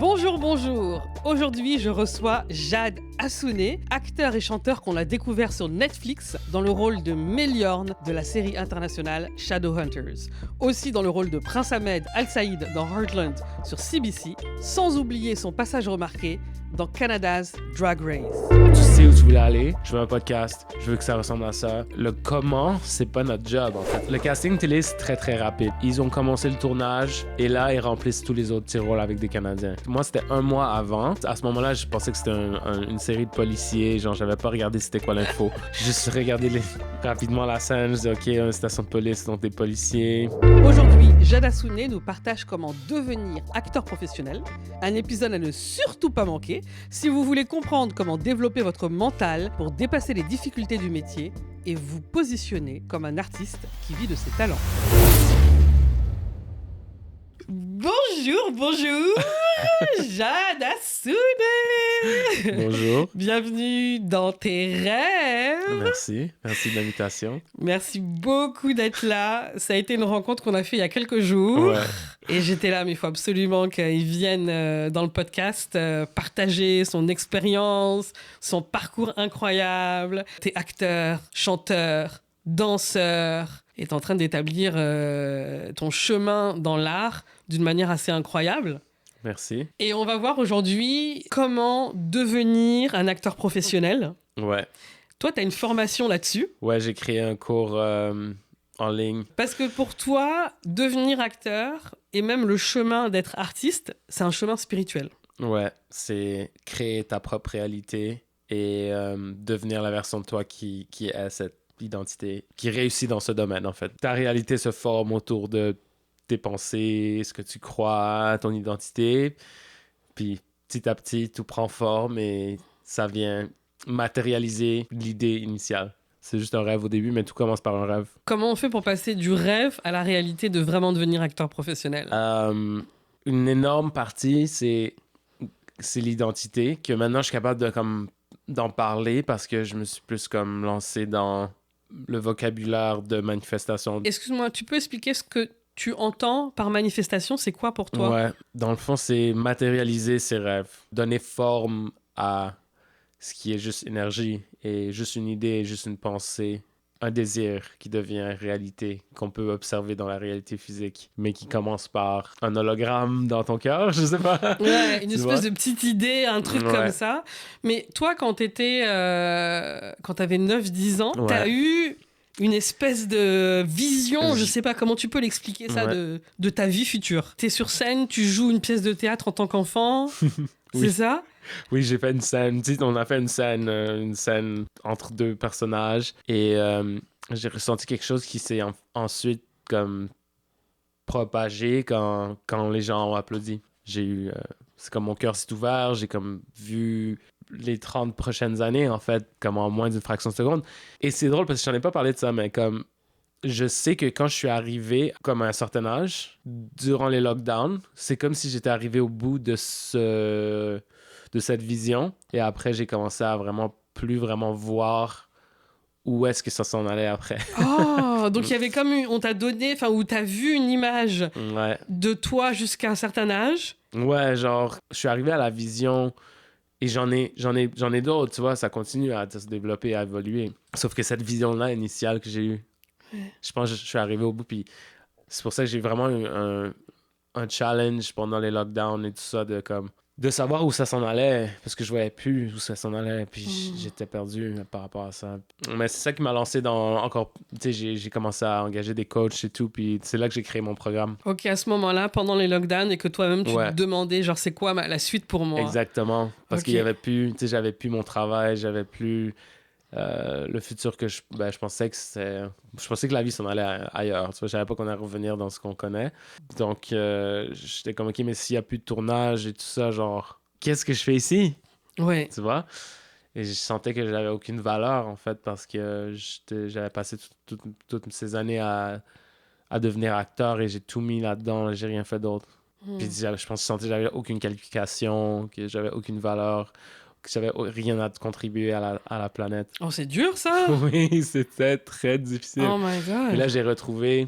Bonjour, bonjour. Aujourd'hui, je reçois Jade Assouné, acteur et chanteur qu'on a découvert sur Netflix dans le rôle de Meliorn de la série internationale Shadowhunters. Aussi dans le rôle de Prince Ahmed Al-Saïd dans Heartland sur CBC, sans oublier son passage remarqué dans Canada's Drag Race. Tu sais où tu voulais aller, je veux un podcast, je veux que ça ressemble à ça. Le comment, c'est pas notre job en fait. Le casting télé, c'est très très rapide. Ils ont commencé le tournage et là, ils remplissent tous les autres petits rôles avec des Canadiens. Moi, c'était un mois avant. À ce moment-là, je pensais que c'était une série de policiers. Genre, j'avais pas regardé c'était quoi l'info. J'ai juste regardé rapidement la scène. Je disais, OK, une station de police, donc des policiers. Aujourd'hui, Jade Assouné nous partage comment devenir acteur professionnel. Un épisode à ne surtout pas manquer si vous voulez comprendre comment développer votre mental pour dépasser les difficultés du métier et vous positionner comme un artiste qui vit de ses talents. Bonjour, bonjour, Jade Assouné. Bonjour. Bienvenue dans tes rêves. Merci de l'invitation. Merci beaucoup d'être là. Ça a été une rencontre qu'on a fait il y a quelques jours. Ouais. Et j'étais là, mais il faut absolument qu'il vienne dans le podcast partager son expérience, son parcours incroyable. T'es acteur, chanteur, danseur. Et t'es en train d'établir ton chemin dans l'art d'une manière assez incroyable. Merci. Et on va voir aujourd'hui comment devenir un acteur professionnel. Ouais. Toi, t'as une formation là-dessus. Ouais, j'ai créé un cours en ligne. Parce que pour toi, devenir acteur et même le chemin d'être artiste, c'est un chemin spirituel. Ouais, c'est créer ta propre réalité et devenir la version de toi qui est cette identité, qui réussit dans ce domaine, en fait. Ta réalité se forme autour de tes pensées, ce que tu crois, ton identité. Puis, petit à petit, tout prend forme et ça vient matérialiser l'idée initiale. C'est juste un rêve au début, mais tout commence par un rêve. Comment on fait pour passer du rêve à la réalité de vraiment devenir acteur professionnel? Une énorme partie, c'est l'identité, que maintenant, je suis capable de, d'en parler parce que je me suis plus lancé dans le vocabulaire de manifestation. Excuse-moi, tu peux expliquer ce que tu entends par manifestation? C'est quoi pour toi? Ouais, dans le fond, c'est matérialiser ses rêves, donner forme à ce qui est juste énergie et juste une idée, juste une pensée, un désir qui devient réalité, qu'on peut observer dans la réalité physique, mais qui commence par un hologramme dans ton cœur, je sais pas. Ouais, une espèce vois? de petite idée, un truc Ouais. comme ça. Mais toi, quand t'avais 9-10 ans, Ouais. t'as eu une espèce de vision, je sais pas comment tu peux l'expliquer ça, Ouais. de ta vie future. T'es sur scène, tu joues une pièce de théâtre en tant qu'enfant, Oui. c'est ça? Oui, j'ai fait une scène. Tu sais, on a fait une scène entre deux personnages et j'ai ressenti quelque chose qui s'est ensuite comme propagé quand les gens ont applaudi. J'ai eu... c'est comme mon cœur s'est ouvert, j'ai comme vu les 30 prochaines années, en fait, comme en moins d'une fraction de seconde. Et c'est drôle parce que j'en ai pas parlé de ça, mais comme... Je sais que quand je suis arrivé comme à un certain âge, durant les lockdowns, c'est comme si j'étais arrivé au bout de cette vision. Et après, j'ai commencé à plus vraiment voir où est-ce que ça s'en allait après. Oh, donc il y avait comme on t'a donné, enfin, où t'as vu une image Ouais. de toi jusqu'à un certain âge. Ouais, genre, je suis arrivé à la vision et j'en ai d'autres, tu vois, ça continue à se développer, à évoluer. Sauf que cette vision-là initiale que j'ai eue, je pense que je suis arrivé au bout, puis c'est pour ça que j'ai vraiment eu un challenge pendant les lockdowns et tout ça, de savoir où ça s'en allait, parce que je voyais plus où ça s'en allait, puis j'étais perdu par rapport à ça. Mais c'est ça qui m'a lancé tu sais, j'ai commencé à engager des coachs et tout, puis c'est là que j'ai créé mon programme. Ok, à ce moment-là, pendant les lockdowns, et que toi-même, tu Ouais. te demandais, genre, c'est quoi la suite pour moi? Exactement, parce Ok. qu'il y avait plus, tu sais, j'avais plus mon travail, j'avais plus le futur que je pensais que c'était... Je pensais que la vie s'en allait ailleurs, tu vois, je savais pas qu'on allait revenir dans ce qu'on connaît. Donc, j'étais comme, OK, mais s'il y a plus de tournage et tout ça, genre, qu'est-ce que je fais ici? Ouais. Tu vois? Et je sentais que j'avais aucune valeur, en fait, parce que j'avais passé toutes ces années à devenir acteur et j'ai tout mis là-dedans, j'ai rien fait d'autre. Puis je pense que je sentais que j'avais aucune qualification, que j'avais aucune valeur, que j'avais rien à contribuer à la planète. Oh, c'est dur, ça? Oui, c'était très difficile. Oh my God. Et là, j'ai retrouvé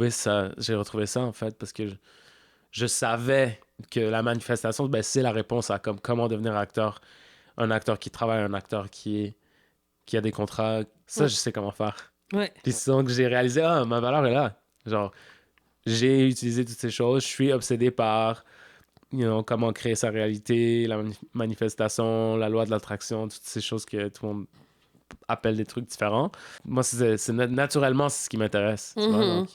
ça en fait, parce que je savais que la manifestation, ben, c'est la réponse à comme, comment devenir acteur. Un acteur qui travaille, un acteur qui a des contrats. Ça, je sais comment faire. Ouais. Puis donc, j'ai réalisé, ma valeur est là. Genre, j'ai utilisé toutes ces choses. Je suis obsédé par comment créer sa réalité, la manifestation, la loi de l'attraction, toutes ces choses que tout le monde appelle des trucs différents. Moi, naturellement, c'est ce qui m'intéresse. Tu vois, donc.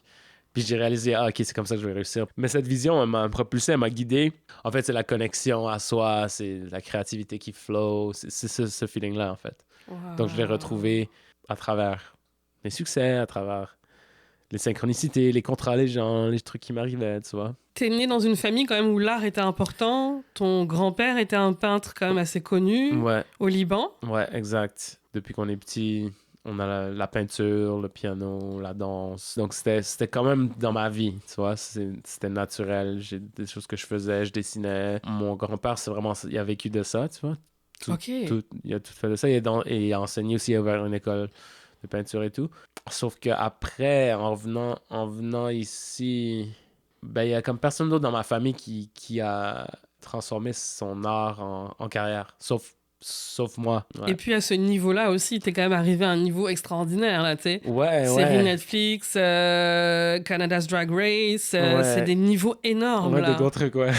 Puis j'ai réalisé, OK, c'est comme ça que je vais réussir. Mais cette vision, elle m'a propulsé, elle m'a guidé. En fait, c'est la connexion à soi, c'est la créativité qui flow, c'est ce feeling-là, en fait. Wow. Donc, je l'ai retrouvé à travers mes succès, à travers les synchronicités, les contrats, les gens, les trucs qui m'arrivaient, tu vois. T'es né dans une famille quand même où l'art était important. Ton grand-père était un peintre quand même assez connu au Liban. Ouais, exact. Depuis qu'on est petit, on a la peinture, le piano, la danse. Donc, c'était quand même dans ma vie, tu vois. C'était naturel. J'ai des choses que je faisais, je dessinais. Mon grand-père, il a vécu de ça, tu vois. Il a tout fait de ça. Il a enseigné aussi, il a ouvert une école de peinture et tout. Sauf qu'après, en venant ici, ben, il y a comme personne d'autre dans ma famille qui a transformé son art en carrière, sauf moi. Ouais. Et puis à ce niveau-là aussi, t'es quand même arrivé à un niveau extraordinaire, là, tu sais. Ouais, Série Netflix, Canada's Drag Race, c'est des niveaux énormes, là. Des gros trucs, ouais.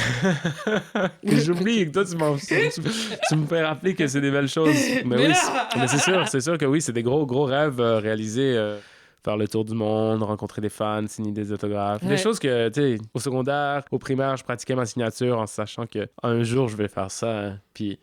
J'oublie que toi, tu me fais rappeler que c'est des belles choses. Mais oui, mais c'est sûr que oui, c'est des gros rêves réalisés. Faire le tour du monde, rencontrer des fans, signer des autographes. Des choses que, tu sais, au secondaire, au primaire, je pratiquais ma signature en sachant qu'un jour, je vais faire ça. Hein. Puis,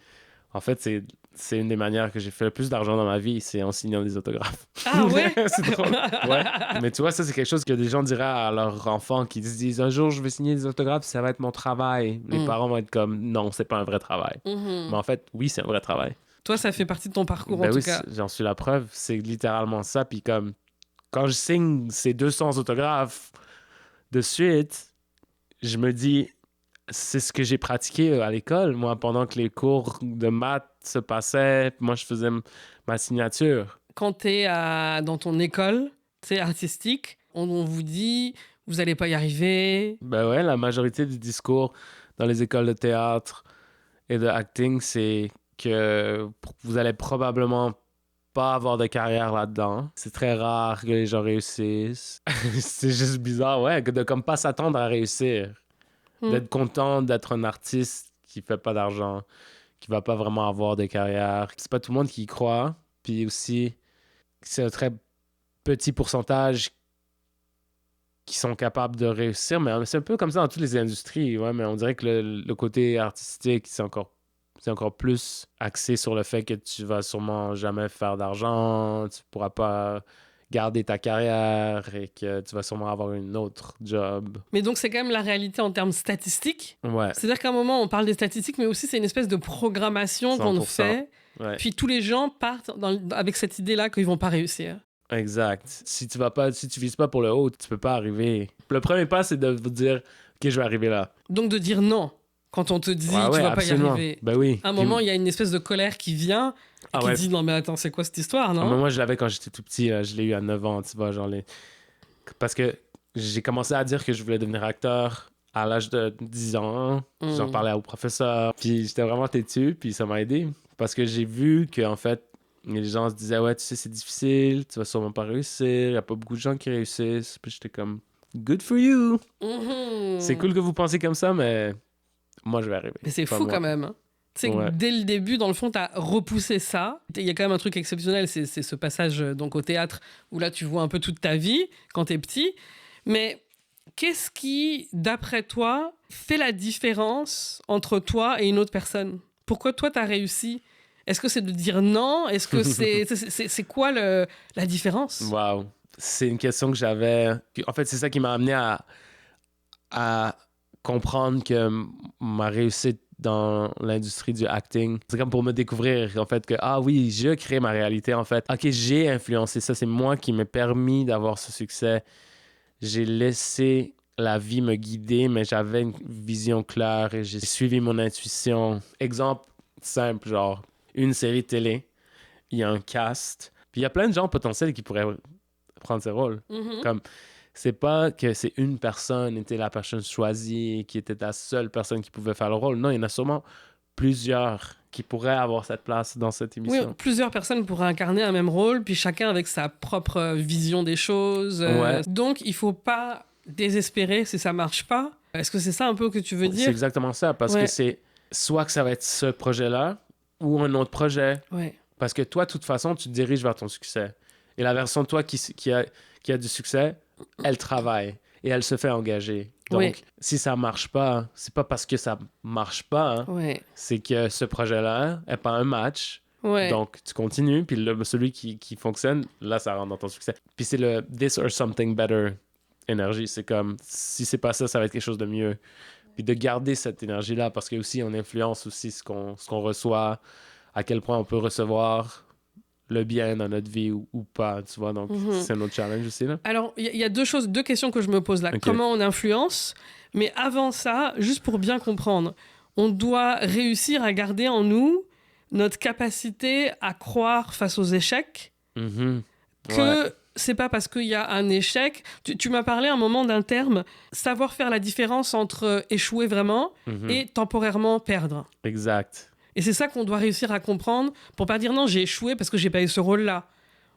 en fait, c'est une des manières que j'ai fait le plus d'argent dans ma vie, c'est en signant des autographes. Ah ouais? C'est drôle. Ouais. Mais tu vois, ça, c'est quelque chose que des gens diraient à leurs enfants qui se disent un jour, je vais signer des autographes, ça va être mon travail. Les parents vont être comme, non, c'est pas un vrai travail. Mais en fait, oui, c'est un vrai travail. Toi, ça fait partie de ton parcours, en tout cas. J'en suis la preuve. C'est littéralement ça. Puis comme, quand je signe ces 200 autographes de suite, je me dis, c'est ce que j'ai pratiqué à l'école. Moi, pendant que les cours de maths se passaient, moi, je faisais ma signature. Quand t'es dans ton école, tu sais, artistique, on vous dit, vous n'allez pas y arriver. Ben ouais, la majorité du discours dans les écoles de théâtre et de acting, c'est que vous allez probablement pas avoir de carrière là-dedans. C'est très rare que les gens réussissent. C'est juste bizarre, ouais, de comme pas s'attendre à réussir. D'être content d'être un artiste qui fait pas d'argent, qui va pas vraiment avoir de carrière. C'est pas tout le monde qui y croit. Puis aussi, c'est un très petit pourcentage qui sont capables de réussir. Mais c'est un peu comme ça dans toutes les industries, ouais, mais on dirait que le côté artistique, c'est encore plus axé sur le fait que tu vas sûrement jamais faire d'argent, tu pourras pas garder ta carrière et que tu vas sûrement avoir une autre job. Mais donc, c'est quand même la réalité en termes statistiques. Ouais. C'est-à-dire qu'à un moment, on parle des statistiques, mais aussi c'est une espèce de programmation qu'on fait. Ouais. Puis tous les gens partent avec cette idée-là qu'ils vont pas réussir. Exact. Si tu vises pas pour le haut, tu peux pas arriver. Le premier pas, c'est de vous dire, OK, je vais arriver là. Donc de dire non. Quand on te dit, tu vas absolument. pas y arriver. Ben oui. À un moment, il y a une espèce de colère qui vient et qui dit, non mais attends, c'est quoi cette histoire, non? Moi, je l'avais quand j'étais tout petit. Je l'ai eu à 9 ans, tu vois, genre parce que j'ai commencé à dire que je voulais devenir acteur à l'âge de 10 ans. J'en parlais au professeur. Puis j'étais vraiment têtu, puis ça m'a aidé. Parce que j'ai vu qu'en fait, les gens se disaient, ouais, tu sais, c'est difficile, tu vas sûrement pas réussir, il y a pas beaucoup de gens qui réussissent. Puis j'étais comme, good for you! C'est cool que vous pensez comme ça, mais moi, je vais arriver. Mais c'est fou quand même. Hein. Tu sais que dès le début, dans le fond, tu as repoussé ça. Il y a quand même un truc exceptionnel, c'est ce passage donc, au théâtre où là, tu vois un peu toute ta vie quand tu es petit. Mais qu'est-ce qui, d'après toi, fait la différence entre toi et une autre personne? Pourquoi toi, tu as réussi? Est-ce que c'est de dire non? Est-ce que c'est quoi la différence? Wow. C'est une question que j'avais... En fait, c'est ça qui m'a amené à comprendre que ma réussite dans l'industrie du acting, c'est comme pour me découvrir, en fait, que, ah oui, je crée ma réalité, en fait. OK, j'ai influencé ça. C'est moi qui m'ai permis d'avoir ce succès. J'ai laissé la vie me guider, mais j'avais une vision claire et j'ai suivi mon intuition. Exemple simple, genre, une série télé, il y a un cast, puis il y a plein de gens potentiels qui pourraient prendre ces rôles. Comme c'est pas que c'est une personne était la personne choisie, qui était la seule personne qui pouvait faire le rôle. Non, il y en a sûrement plusieurs qui pourraient avoir cette place dans cette Oui, émission. plusieurs personnes pourraient incarner un même rôle, puis chacun avec sa propre vision des choses. Ouais. Donc, il faut pas désespérer si ça marche pas. Est-ce que c'est ça un peu que tu veux C'est dire? exactement ça, parce Ouais. que c'est soit que ça va être ce projet-là ou un autre projet. Ouais. Parce que toi, de toute façon, tu te diriges vers ton succès. Et la version de toi qui a du succès, elle travaille et elle se fait engager. Donc, Oui. si ça marche pas, c'est pas parce que ça marche pas, hein. Ouais. C'est que ce projet-là n'est pas un match. Ouais. Donc, tu continues, puis celui qui fonctionne, là, ça rentre dans ton succès. Puis c'est le this or something better énergie. C'est comme, si c'est pas ça, ça va être quelque chose de mieux. Puis de garder cette énergie-là, parce que aussi, on influence aussi ce qu'on reçoit, à quel point on peut recevoir le bien dans notre vie ou pas, tu vois. Donc, c'est un autre challenge aussi, là. Alors, il y a deux questions que je me pose là. Ok. Comment on influence? Mais avant ça, juste pour bien comprendre, on doit réussir à garder en nous notre capacité à croire face aux échecs, Mhm. que Ouais. c'est pas parce qu'il y a un échec. Tu m'as parlé un moment d'un terme, savoir faire la différence entre échouer vraiment Mhm. et temporairement perdre. Exact. Et c'est ça qu'on doit réussir à comprendre pour pas dire non, j'ai échoué parce que j'ai pas eu ce rôle-là.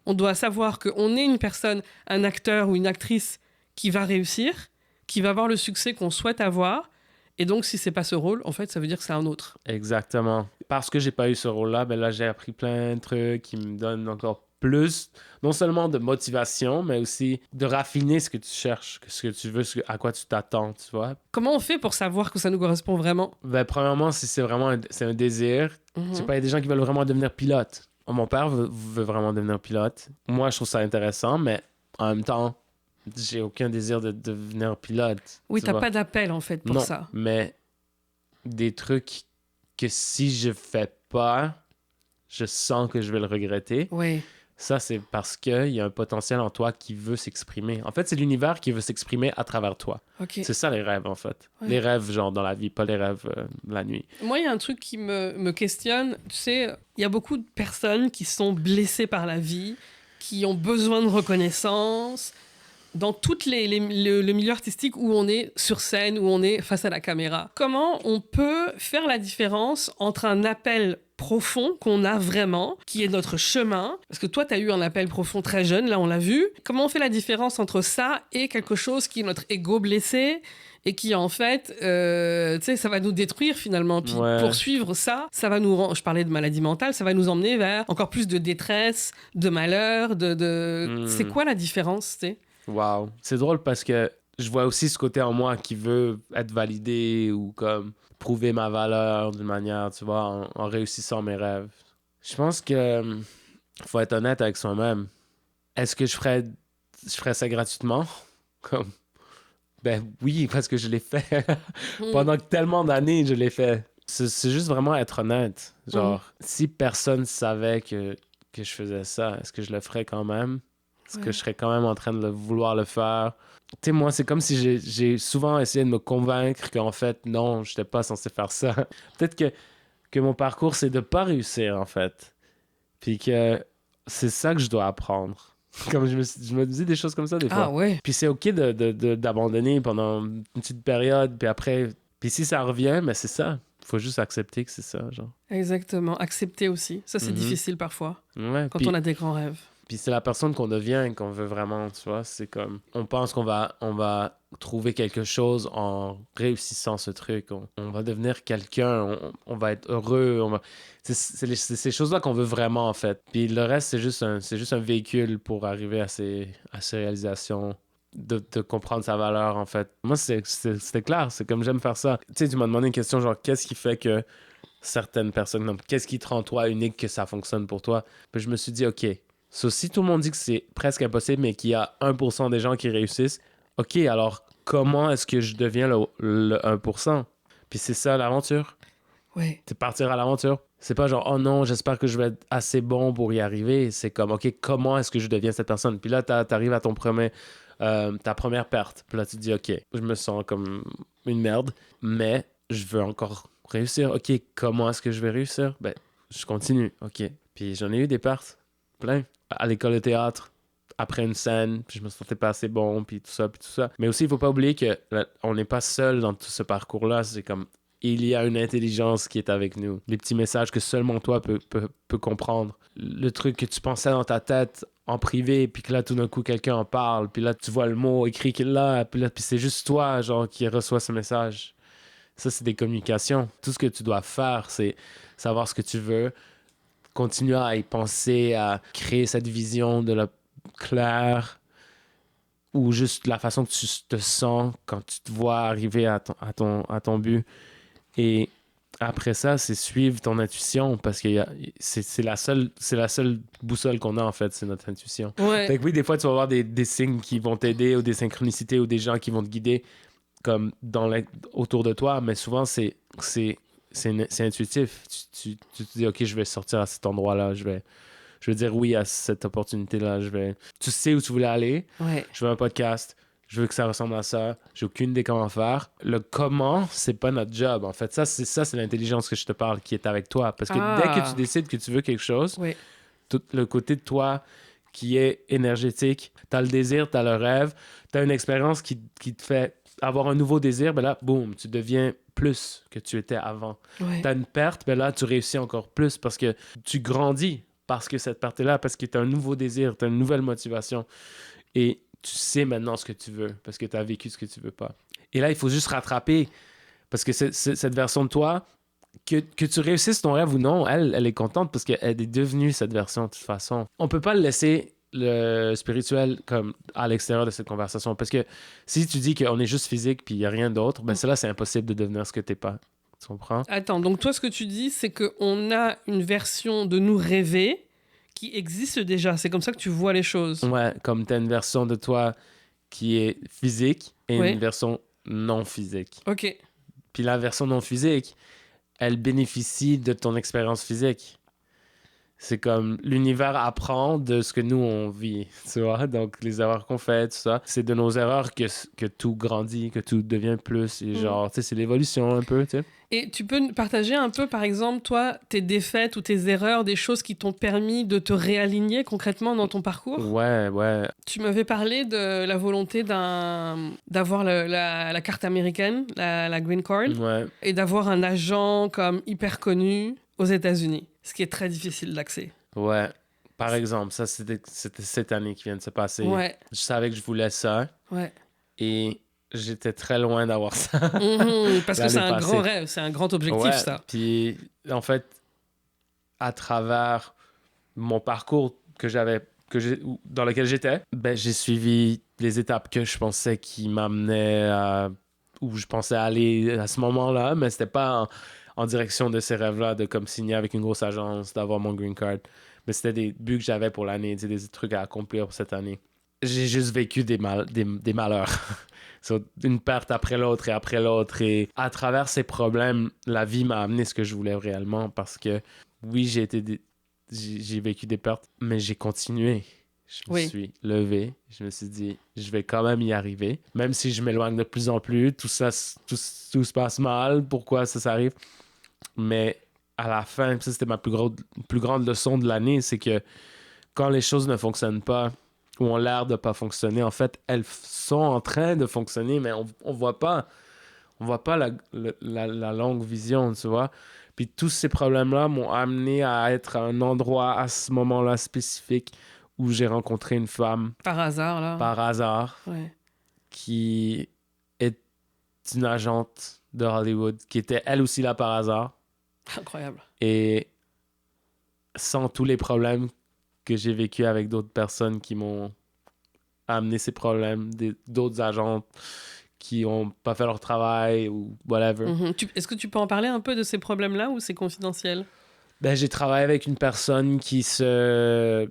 On doit savoir qu'on est une personne, un acteur ou une actrice qui va réussir, qui va avoir le succès qu'on souhaite avoir. Et donc, si c'est pas ce rôle, en fait, ça veut dire que c'est un autre. Exactement. Parce que j'ai pas eu ce rôle-là, ben là, j'ai appris plein de trucs qui me donnent encore plus, non seulement de motivation, mais aussi de raffiner ce que tu cherches, ce que tu veux, à quoi tu t'attends, tu vois. Comment on fait pour savoir que ça nous correspond vraiment? Ben, premièrement, si c'est vraiment c'est un désir, Mhm. je sais pas, il y a des gens qui veulent vraiment devenir pilote. Mon père veut vraiment devenir pilote. Moi, je trouve ça intéressant, mais en même temps, j'ai aucun désir de devenir pilote. Oui, tu t'as vois. pas d'appel, en fait, pour Non, ça. mais des trucs que si je fais pas, je sens que je vais le regretter. Oui. Ça, c'est parce qu'il y a un potentiel en toi qui veut s'exprimer. En fait, c'est l'univers qui veut s'exprimer à travers toi. Ok. C'est ça les rêves, en fait. Ouais. Les rêves, genre dans la vie, pas les rêves la nuit. Moi, il y a un truc qui me questionne. Tu sais, il y a beaucoup de personnes qui sont blessées par la vie, qui ont besoin de reconnaissance. Dans le milieu artistique où on est sur scène, où on est face à la caméra. Comment on peut faire la différence entre un appel profond qu'on a vraiment, qui est notre chemin, parce que toi, tu as eu un appel profond très jeune, là, on l'a vu. Comment on fait la différence entre ça et quelque chose qui est notre ego blessé et qui, en fait, tu sais, ça va nous détruire, finalement. Puis Ouais. poursuivre ça, ça va nous rendre... Je parlais de maladie mentale, ça va nous emmener vers encore plus de détresse, de malheur, C'est quoi la différence, tu sais? Wow. C'est drôle parce que je vois aussi ce côté en moi qui veut être validé ou comme prouver ma valeur d'une manière, tu vois, en réussissant mes rêves. Je pense que faut être honnête avec soi-même. Est-ce que je ferais ça gratuitement? Comme, ben oui, parce que je l'ai fait. Pendant tellement d'années, je l'ai fait. C'est juste vraiment être honnête. Genre, si personne savait que je faisais ça, est-ce que je le ferais quand même? Est-ce que je serais quand même en train de vouloir le faire? Tu sais, moi, c'est comme si j'ai souvent essayé de me convaincre qu'en fait, non, je n'étais pas censé faire ça. Peut-être que mon parcours, c'est de ne pas réussir, en fait. Puis que c'est ça que je dois apprendre. Comme je me dis des choses comme ça des fois. Ah ouais. Puis c'est OK d'abandonner pendant une petite période, puis après... Puis si ça revient, mais c'est ça. Faut juste accepter que c'est ça, genre. Exactement. Accepter aussi. Ça, c'est Mhm. difficile parfois, Ouais, quand puis- on a des grands rêves. Puis c'est la personne qu'on devient qu'on veut vraiment, tu vois. C'est comme, on pense qu'on va trouver quelque chose en réussissant ce truc. On va devenir quelqu'un, on va être heureux. C'est ces choses-là qu'on veut vraiment, en fait. Puis le reste, c'est juste un véhicule pour arriver à ces réalisations, de comprendre sa valeur, en fait. Moi, c'était clair, c'est comme j'aime faire ça. Tu sais, tu m'as demandé une question, genre, qu'est-ce qui fait que certaines personnes, non, qu'est-ce qui te rend toi unique, que ça fonctionne pour toi? Puis je me suis dit, OK, si tout le monde dit que c'est presque impossible, mais qu'il y a 1% des gens qui réussissent, OK, alors comment est-ce que je deviens le 1%? Puis c'est ça l'aventure. Ouais. C'est partir à l'aventure. C'est pas genre, oh non, j'espère que je vais être assez bon pour y arriver. C'est comme, OK, comment est-ce que je deviens cette personne? Puis là, t'arrives à ta première perte. Puis là, tu te dis, OK, je me sens comme une merde, mais je veux encore réussir. OK, comment est-ce que je vais réussir? Ben, je continue. OK. Puis j'en ai eu des pertes. Plein. À l'école de théâtre, après une scène, puis je me sentais pas assez bon, puis tout ça, puis tout ça. Mais aussi, il faut pas oublier que on n'est pas seul dans tout ce parcours-là. C'est comme, il y a une intelligence qui est avec nous. Les petits messages que seulement toi peux comprendre. Le truc que tu pensais dans ta tête en privé, puis que là, tout d'un coup, quelqu'un en parle, puis là, tu vois le mot écrit qu'il a, puis là, puis c'est juste toi, genre, qui reçoit ce message. Ça, c'est des communications. Tout ce que tu dois faire, c'est savoir ce que tu veux, continuer à y penser, à créer cette vision de la claire, ou juste la façon que tu te sens quand tu te vois arriver à ton but. Et après ça, c'est suivre ton intuition, parce que c'est la seule boussole qu'on a, en fait, c'est notre intuition. Ouais. Fait que oui, des fois, tu vas avoir des signes qui vont t'aider, ou des synchronicités, ou des gens qui vont te guider comme autour de toi, mais souvent, c'est intuitif. Tu te dis, OK, je vais sortir à cet endroit-là, je vais dire oui à cette opportunité-là. Tu sais où tu voulais aller. Ouais. Je veux un podcast. Je veux que ça ressemble à ça. J'ai aucune idée comment faire. Le comment, c'est pas notre job. En fait, c'est l'intelligence que je te parle qui est avec toi. Parce que dès que tu décides que tu veux quelque chose, Ouais. tout le côté de toi qui est énergétique, t'as le désir, t'as le rêve, t'as une expérience qui te fait avoir un nouveau désir, ben là, boum, tu deviens plus que tu étais avant. Ouais. T'as une perte, ben là, tu réussis encore plus parce que tu grandis parce que cette perte est là, parce que t'as un nouveau désir, t'as une nouvelle motivation. Et tu sais maintenant ce que tu veux parce que t'as vécu ce que tu veux pas. Et là, il faut juste rattraper parce que cette version de toi, que tu réussisses ton rêve ou non, elle est contente parce qu'elle est devenue cette version de toute façon. On peut pas le laisser le spirituel comme à l'extérieur de cette conversation, parce que si tu dis qu'on est juste physique puis il y a rien d'autre, ben cela c'est impossible de devenir ce que t'es pas. Tu comprends? Attends, donc toi, ce que tu dis, c'est qu'on a une version de nous rêver qui existe déjà. C'est comme ça que tu vois les choses. Ouais, comme t'as une version de toi qui est physique et Ouais. une version non physique. Ok. Puis la version non physique, elle bénéficie de ton expérience physique. C'est comme l'univers apprend de ce que nous on vit, tu vois. Donc les erreurs qu'on fait, tout ça, c'est de nos erreurs que tout grandit, que tout devient plus. Et genre, tu sais, c'est l'évolution un peu, tu sais. Et tu peux nous partager un peu, par exemple, toi, tes défaites ou tes erreurs, des choses qui t'ont permis de te réaligner concrètement dans ton parcours? Ouais. Tu m'avais parlé de la volonté d'avoir la carte américaine, la green card, Ouais. et d'avoir un agent comme hyper connu aux États-Unis, ce qui est très difficile d'accès. Ouais. Par exemple, ça, c'était cette année qui vient de se passer. Ouais. Je savais que je voulais ça Ouais. et j'étais très loin d'avoir ça. Parce que c'est un grand rêve, c'est un grand objectif, ouais. ça. Puis, en fait, à travers mon parcours dans lequel j'étais, ben, j'ai suivi les étapes que je pensais qui m'amenaient à où je pensais aller à ce moment-là, mais c'était pas en direction de ces rêves-là, de comme signer avec une grosse agence, d'avoir mon green card. Mais c'était des buts que j'avais pour l'année, des trucs à accomplir pour cette année. J'ai juste vécu des malheurs. Une perte après l'autre et après l'autre. Et à travers ces problèmes, la vie m'a amené ce que je voulais réellement, parce que oui, j'ai vécu des pertes, mais j'ai continué. Je me suis levé, je me suis dit, je vais quand même y arriver. Même si je m'éloigne de plus en plus, tout se passe mal, pourquoi ça arrive? Mais à la fin, ça c'était ma plus grande leçon de l'année, c'est que quand les choses ne fonctionnent pas, ou ont l'air de pas fonctionner, en fait, elles sont en train de fonctionner, mais on voit pas la longue vision, tu vois. Puis tous ces problèmes-là m'ont amené à être à un endroit à ce moment-là spécifique où j'ai rencontré une femme. Par hasard, là. Par hasard. Ouais. Qui est une agente de Hollywood, qui était elle aussi là par hasard. Incroyable. Et sans tous les problèmes que j'ai vécu avec d'autres personnes qui m'ont amené ces problèmes, d'autres agentes qui ont pas fait leur travail ou whatever. Est-ce que tu peux en parler un peu de ces problèmes-là ou c'est confidentiel? Ben, j'ai travaillé avec une personne qui se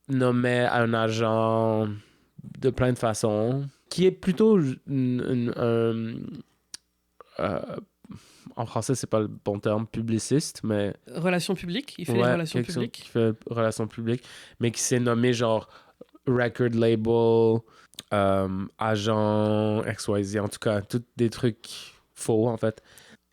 nommait un agent de plein de façons, qui est plutôt en français, c'est pas le bon terme, publiciste, mais... Relations publiques? Il fait les relations publiques? Qui fait relations publiques, mais qui s'est nommé genre record label, agent XYZ, en tout cas, tous des trucs faux, en fait.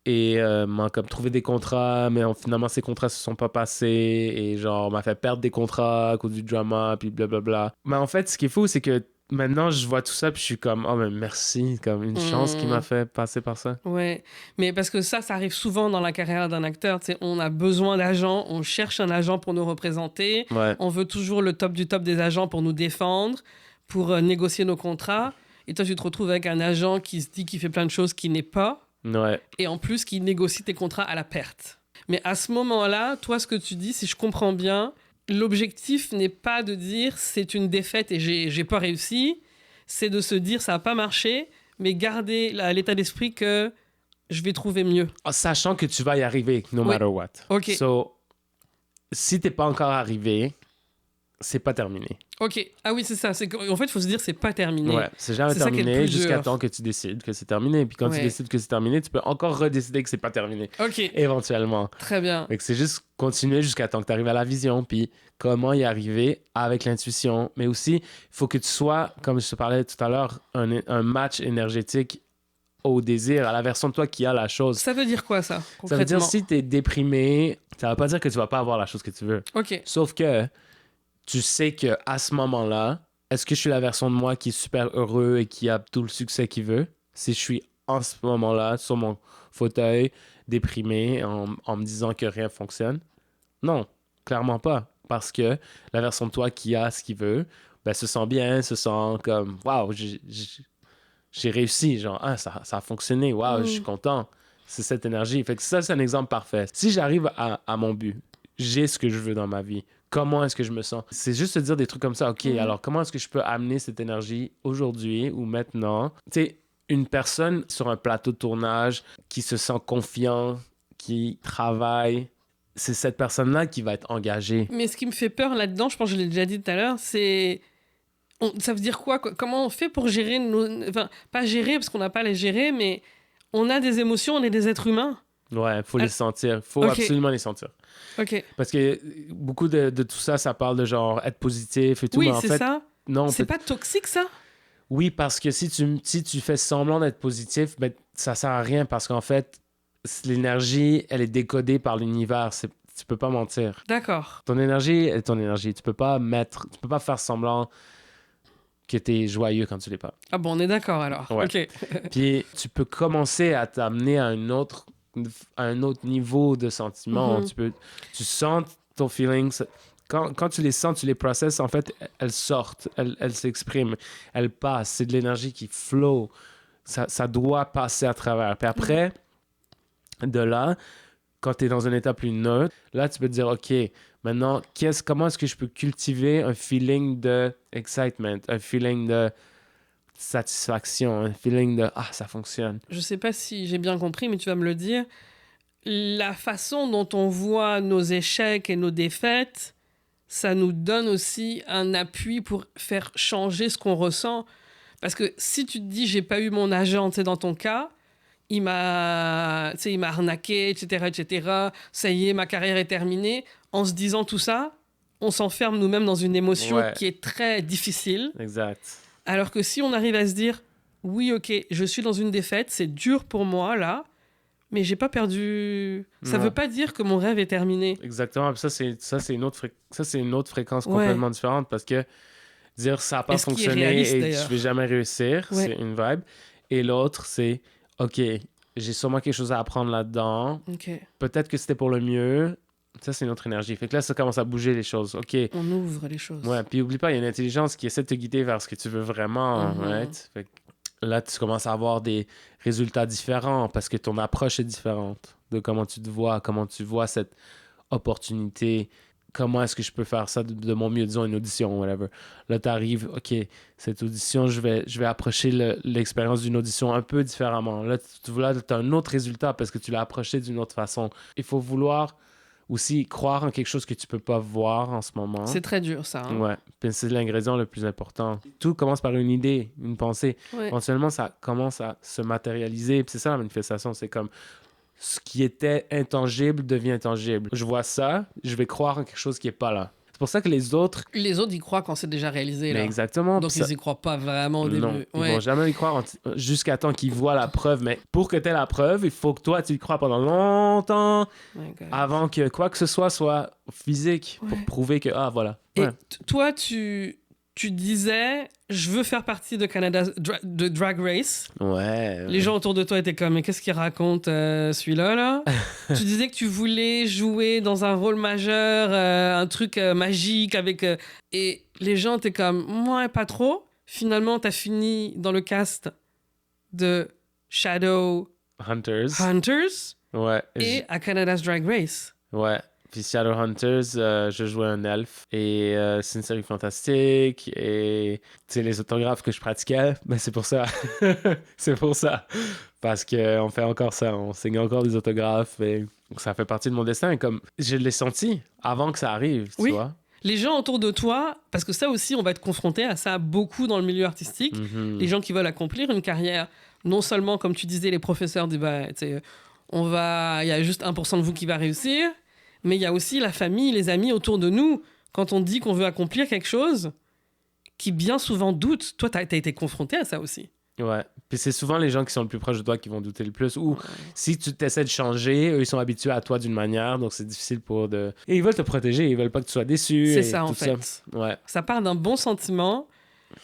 et m'a comme trouvé des contrats, mais finalement ces contrats se sont pas passés et genre m'a fait perdre des contrats à cause du drama, puis blablabla. Mais en fait, ce qui est fou, c'est que maintenant je vois tout ça, puis je suis comme, oh mais merci, comme une chance qui m'a fait passer par ça. Ouais, mais parce que ça arrive souvent dans la carrière d'un acteur. Tu sais, on a besoin d'agents, on cherche un agent pour nous représenter, Ouais. on veut toujours le top du top des agents pour nous défendre, pour négocier nos contrats. Et toi, tu te retrouves avec un agent qui se dit qu'il fait plein de choses qui n'est pas, Ouais. et en plus qui négocie tes contrats à la perte. Mais à ce moment-là, toi, ce que tu dis, si je comprends bien, l'objectif n'est pas de dire c'est une défaite et j'ai pas réussi, c'est de se dire ça n'a pas marché, mais garder l'état d'esprit que je vais trouver mieux. Sachant que tu vas y arriver, no Oui. matter what. Ok. So, si t'es pas encore arrivé, c'est pas terminé. Ok. Ah oui, c'est ça. En fait, il faut se dire c'est pas terminé. Ouais, c'est jamais C'est ça qui est le terminé plus jusqu'à dur. temps que tu décides que c'est terminé. Puis quand tu Ouais. décides que c'est terminé, tu peux encore redécider que c'est pas terminé, Ok. éventuellement. Très bien. Fait que c'est juste continuer jusqu'à temps que tu arrives à la vision, puis comment y arriver avec l'intuition. Mais aussi, il faut que tu sois, comme je te parlais tout à l'heure, un match énergétique au désir, à la version de toi qui a la chose. Ça veut dire quoi, ça, concrètement? Ça veut dire si tu es déprimé, ça veut pas dire que tu vas pas avoir la chose que tu veux. Ok. Sauf que tu sais que à ce moment-là, est-ce que je suis la version de moi qui est super heureux et qui a tout le succès qu'il veut? Si je suis en ce moment-là sur mon fauteuil, déprimé, en me disant que rien fonctionne? Non, clairement pas. Parce que la version de toi qui a ce qu'il veut, ben, se sent bien, se sent comme waouh, j'ai réussi, genre ah, ça a fonctionné, waouh, je suis content. C'est cette énergie. Fait que ça, c'est un exemple parfait. Si j'arrive à mon but, j'ai ce que je veux dans ma vie. Comment est-ce que je me sens? C'est juste se dire des trucs comme ça. OK, alors comment est-ce que je peux amener cette énergie aujourd'hui ou maintenant? Tu sais, une personne sur un plateau de tournage qui se sent confiant, qui travaille, c'est cette personne-là qui va être engagée. Mais ce qui me fait peur là-dedans, je pense que je l'ai déjà dit tout à l'heure, c'est... ça veut dire quoi? Comment on fait pour gérer nos... Enfin, pas gérer, parce qu'on n'a pas à les gérer, mais on a des émotions, on est des êtres humains. Ouais, il faut les sentir. Il faut Ok. absolument les sentir. Ok. Parce que beaucoup de tout ça, ça parle de genre être positif et tout. Oui, mais en c'est fait, ça. non, C'est pas toxique, ça? oui, parce que si tu fais semblant d'être positif, ben, ça sert à rien parce qu'en fait, l'énergie, elle est décodée par l'univers. Tu peux pas mentir. D'accord. Ton énergie est ton énergie. Tu peux pas faire semblant que tu es joyeux quand tu l'es pas. Ah bon, on est d'accord alors. Ouais. Ok. Puis tu peux commencer à t'amener à un autre niveau de sentiment. Tu sens ton feeling. Quand tu les sens, tu les processes, en fait, elles sortent, elles s'expriment, elles passent. C'est de l'énergie qui flow. Ça doit passer à travers. Puis après, de là, quand tu es dans un état plus neutre, là, tu peux te dire, OK, maintenant, comment est-ce que je peux cultiver un feeling de excitement, un feeling de satisfaction, un feeling de « Ah, ça fonctionne ». Je sais pas si j'ai bien compris, mais tu vas me le dire. La façon dont on voit nos échecs et nos défaites, ça nous donne aussi un appui pour faire changer ce qu'on ressent. Parce que si tu te dis, j'ai pas eu mon agent, tu sais, dans ton cas, il m'a arnaqué, etc., ça y est, ma carrière est terminée. En se disant tout ça, on s'enferme nous-mêmes dans une émotion Ouais. qui est très difficile. Exact. Alors que si on arrive à se dire, oui, ok, je suis dans une défaite, c'est dur pour moi, là, mais j'ai pas perdu... Ça Non. veut pas dire que mon rêve est terminé. Exactement. Puis ça, c'est une autre fréquence Ouais. complètement différente parce que dire ça n'a pas Est-ce qu'il est fonctionné réaliste, et d'ailleurs? je vais jamais réussir, Ouais. c'est une vibe. Et l'autre, c'est OK, j'ai sûrement quelque chose à apprendre là-dedans. Ok, Peut-être que c'était pour le mieux. Ça, c'est une autre énergie. Fait que là, ça commence à bouger les choses. OK. on ouvre les choses. Ouais, puis oublie pas, il y a une intelligence qui essaie de te guider vers ce que tu veux vraiment, Mhm. right? Fait que là, tu commences à avoir des résultats différents parce que ton approche est différente de comment tu te vois, comment tu vois cette opportunité, comment est-ce que je peux faire ça de mon mieux, disons une audition, whatever. Là, tu arrives, OK, cette audition, je vais approcher l'expérience d'une audition un peu différemment. Là, tu as un autre résultat parce que tu l'as approché d'une autre façon. Il faut vouloir aussi croire en quelque chose que tu peux pas voir en ce moment. C'est très dur, ça. Hein? Ouais, puis c'est l'ingrédient le plus important. Tout commence par une idée, une pensée. Ouais. Éventuellement, ça commence à se matérialiser. Puis c'est ça la manifestation, c'est comme ce qui était intangible devient tangible. Je vois ça, je vais croire en quelque chose qui est pas là. C'est pour ça que les autres... Les autres, ils croient quand c'est déjà réalisé, là. Mais exactement. Donc, ils y croient pas vraiment au début. Non, ils vont jamais y croire jusqu'à temps qu'ils voient la preuve. Mais pour que tu aies la preuve, il faut que toi, tu y crois pendant longtemps avant que quoi que ce soit physique pour prouver que, ah, voilà. Et toi, tu disais, je veux faire partie de de Drag Race. Ouais. Les gens autour de toi étaient comme, mais qu'est-ce qu'il raconte celui-là, là? Tu disais que tu voulais jouer dans un rôle majeur, un truc magique avec... et les gens étaient comme, moi, pas trop. Finalement, t'as fini dans le cast de Shadow Hunters. Ouais. Et à Canada's Drag Race. Ouais. Puis Shadowhunters, je jouais un elfe et c'est une série fantastique et tu sais les autographes que je pratiquais, ben c'est pour ça. C'est pour ça. Parce qu'on fait encore ça, on signe encore des autographes et ça fait partie de mon destin. Et comme je l'ai senti avant que ça arrive, tu vois. Les gens autour de toi, parce que ça aussi, on va être confronté à ça beaucoup dans le milieu artistique. Les gens qui veulent accomplir une carrière, non seulement, comme tu disais, les professeurs disent, bah, il y a juste 1% de vous qui va réussir. Mais il y a aussi la famille, les amis autour de nous. Quand on dit qu'on veut accomplir quelque chose, qui bien souvent doutent. Toi, t'as été confronté à ça aussi. Ouais. Puis c'est souvent les gens qui sont le plus proches de toi qui vont douter le plus. Ou si tu essaies de changer, eux, ils sont habitués à toi d'une manière. Donc c'est difficile pour de... Et ils veulent te protéger. Ils veulent pas que tu sois déçu. C'est ça, en fait. Ça. Ouais. Ça part d'un bon sentiment,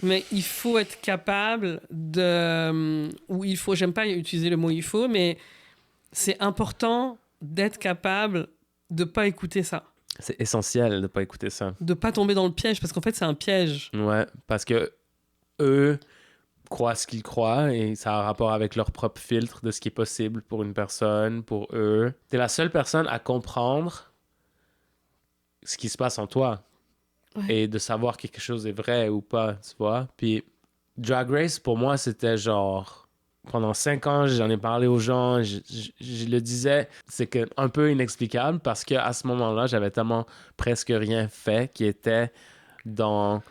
mais il faut être capable de... Ou il faut... J'aime pas utiliser le mot « il faut », mais c'est important d'être capable de pas écouter ça. C'est essentiel de pas écouter ça. De pas tomber dans le piège, parce qu'en fait, c'est un piège. Ouais, parce que eux croient ce qu'ils croient et ça a un rapport avec leur propre filtre de ce qui est possible pour une personne, pour eux. T'es la seule personne à comprendre ce qui se passe en toi et de savoir que quelque chose est vrai ou pas, tu vois. Puis Drag Race, pour moi, c'était genre... Pendant 5 ans, j'en ai parlé aux gens, je le disais, c'est un peu inexplicable parce qu'à ce moment-là, j'avais tellement presque rien fait qui était dans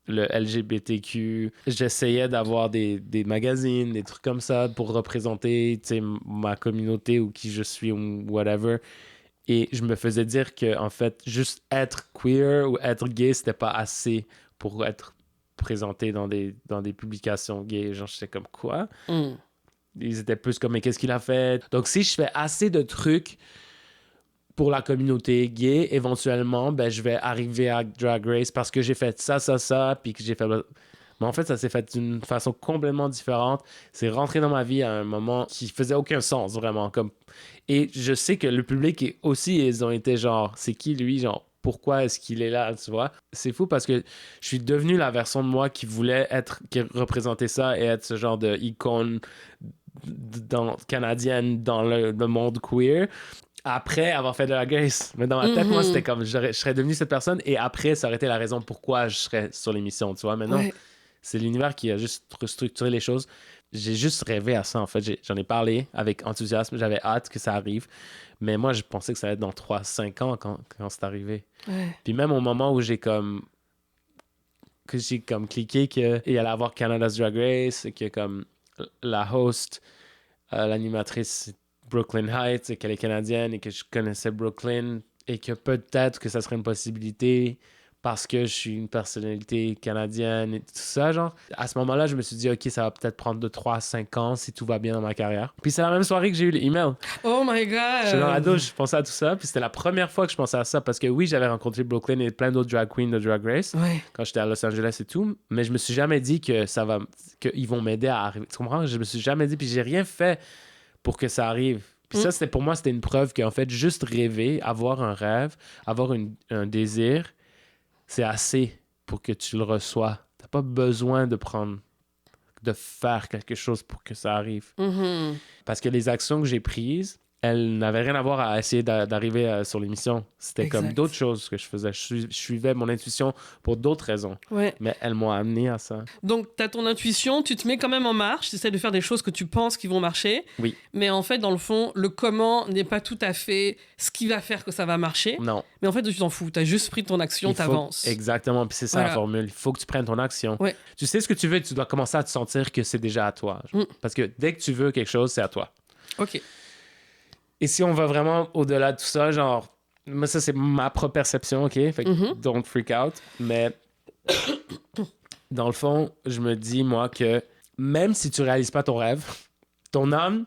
le LGBTQ. J'essayais d'avoir des magazines, des trucs comme ça pour représenter ma communauté ou qui je suis ou whatever. Et je me faisais dire que en fait, juste être queer ou être gay, c'était pas assez pour être présenté dans des publications gays. Genre, j'étais comme quoi? Ils étaient plus comme, mais qu'est-ce qu'il a fait? Donc, si je fais assez de trucs pour la communauté gay, éventuellement, ben, je vais arriver à Drag Race parce que j'ai fait ça, puis que j'ai fait... Mais en fait, ça s'est fait d'une façon complètement différente. C'est rentré dans ma vie à un moment qui faisait aucun sens, vraiment. Et je sais que le public aussi, ils ont été genre, c'est qui lui? Genre, pourquoi est-ce qu'il est là, tu vois? C'est fou parce que je suis devenu la version de moi qui voulait qui représentait ça et être ce genre d'icône canadienne dans le monde queer après avoir fait de la Grace. Mais dans ma tête, moi, c'était comme, je serais devenu cette personne et après, ça aurait été la raison pourquoi je serais sur l'émission, tu vois? Maintenant, c'est l'univers qui a juste restructuré les choses. J'ai juste rêvé à ça, en fait. J'en ai parlé avec enthousiasme. J'avais hâte que ça arrive. Mais moi, je pensais que ça allait être dans 3-5 ans quand c'est arrivé. Puis même au moment où j'ai comme cliqué qu'il allait avoir Canada's Drag Race, que comme la host, l'animatrice Brooklyn Heights, et qu'elle est canadienne et que je connaissais Brooklyn et que peut-être que ça serait une possibilité parce que je suis une personnalité canadienne et tout ça, genre. À ce moment-là, je me suis dit, OK, ça va peut-être prendre de 3-5 ans si tout va bien dans ma carrière. Puis c'est la même soirée que j'ai eu l'email. Oh my God! J'étais dans la douche, je pensais à tout ça. Puis c'était la première fois que je pensais à ça parce que oui, j'avais rencontré Brooklyn et plein d'autres drag queens de Drag Race quand j'étais à Los Angeles et tout. Mais je me suis jamais dit qu'ils vont m'aider à arriver. Tu comprends? Je me suis jamais dit, puis j'ai rien fait pour que ça arrive. Puis ça, pour moi, c'était une preuve qu'en fait, juste rêver, avoir un rêve, avoir un désir, c'est assez pour que tu le reçois. T'as pas besoin de faire quelque chose pour que ça arrive. Parce que les actions que j'ai prises, elles n'avaient rien à voir à essayer d'arriver sur l'émission. C'était comme d'autres choses que je faisais. Je suivais mon intuition pour d'autres raisons. Mais elles m'ont amené à ça. Donc, tu as ton intuition, tu te mets quand même en marche, tu essaies de faire des choses que tu penses qui vont marcher. Oui. Mais en fait, dans le fond, le comment n'est pas tout à fait ce qui va faire que ça va marcher. Non. Mais en fait, tu t'en fous. Tu as juste pris ton action, t'avances. Exactement. Puis c'est ça la formule. Il faut que tu prennes ton action. Tu sais ce que tu veux, tu dois commencer à te sentir que c'est déjà à toi. Parce que dès que tu veux quelque chose, c'est à toi. OK. Et si on va vraiment au-delà de tout ça, genre, Mais ça, c'est ma propre perception, OK? Fait que don't freak out. Mais dans le fond, je me dis, moi, que même si tu réalises pas ton rêve, ton âme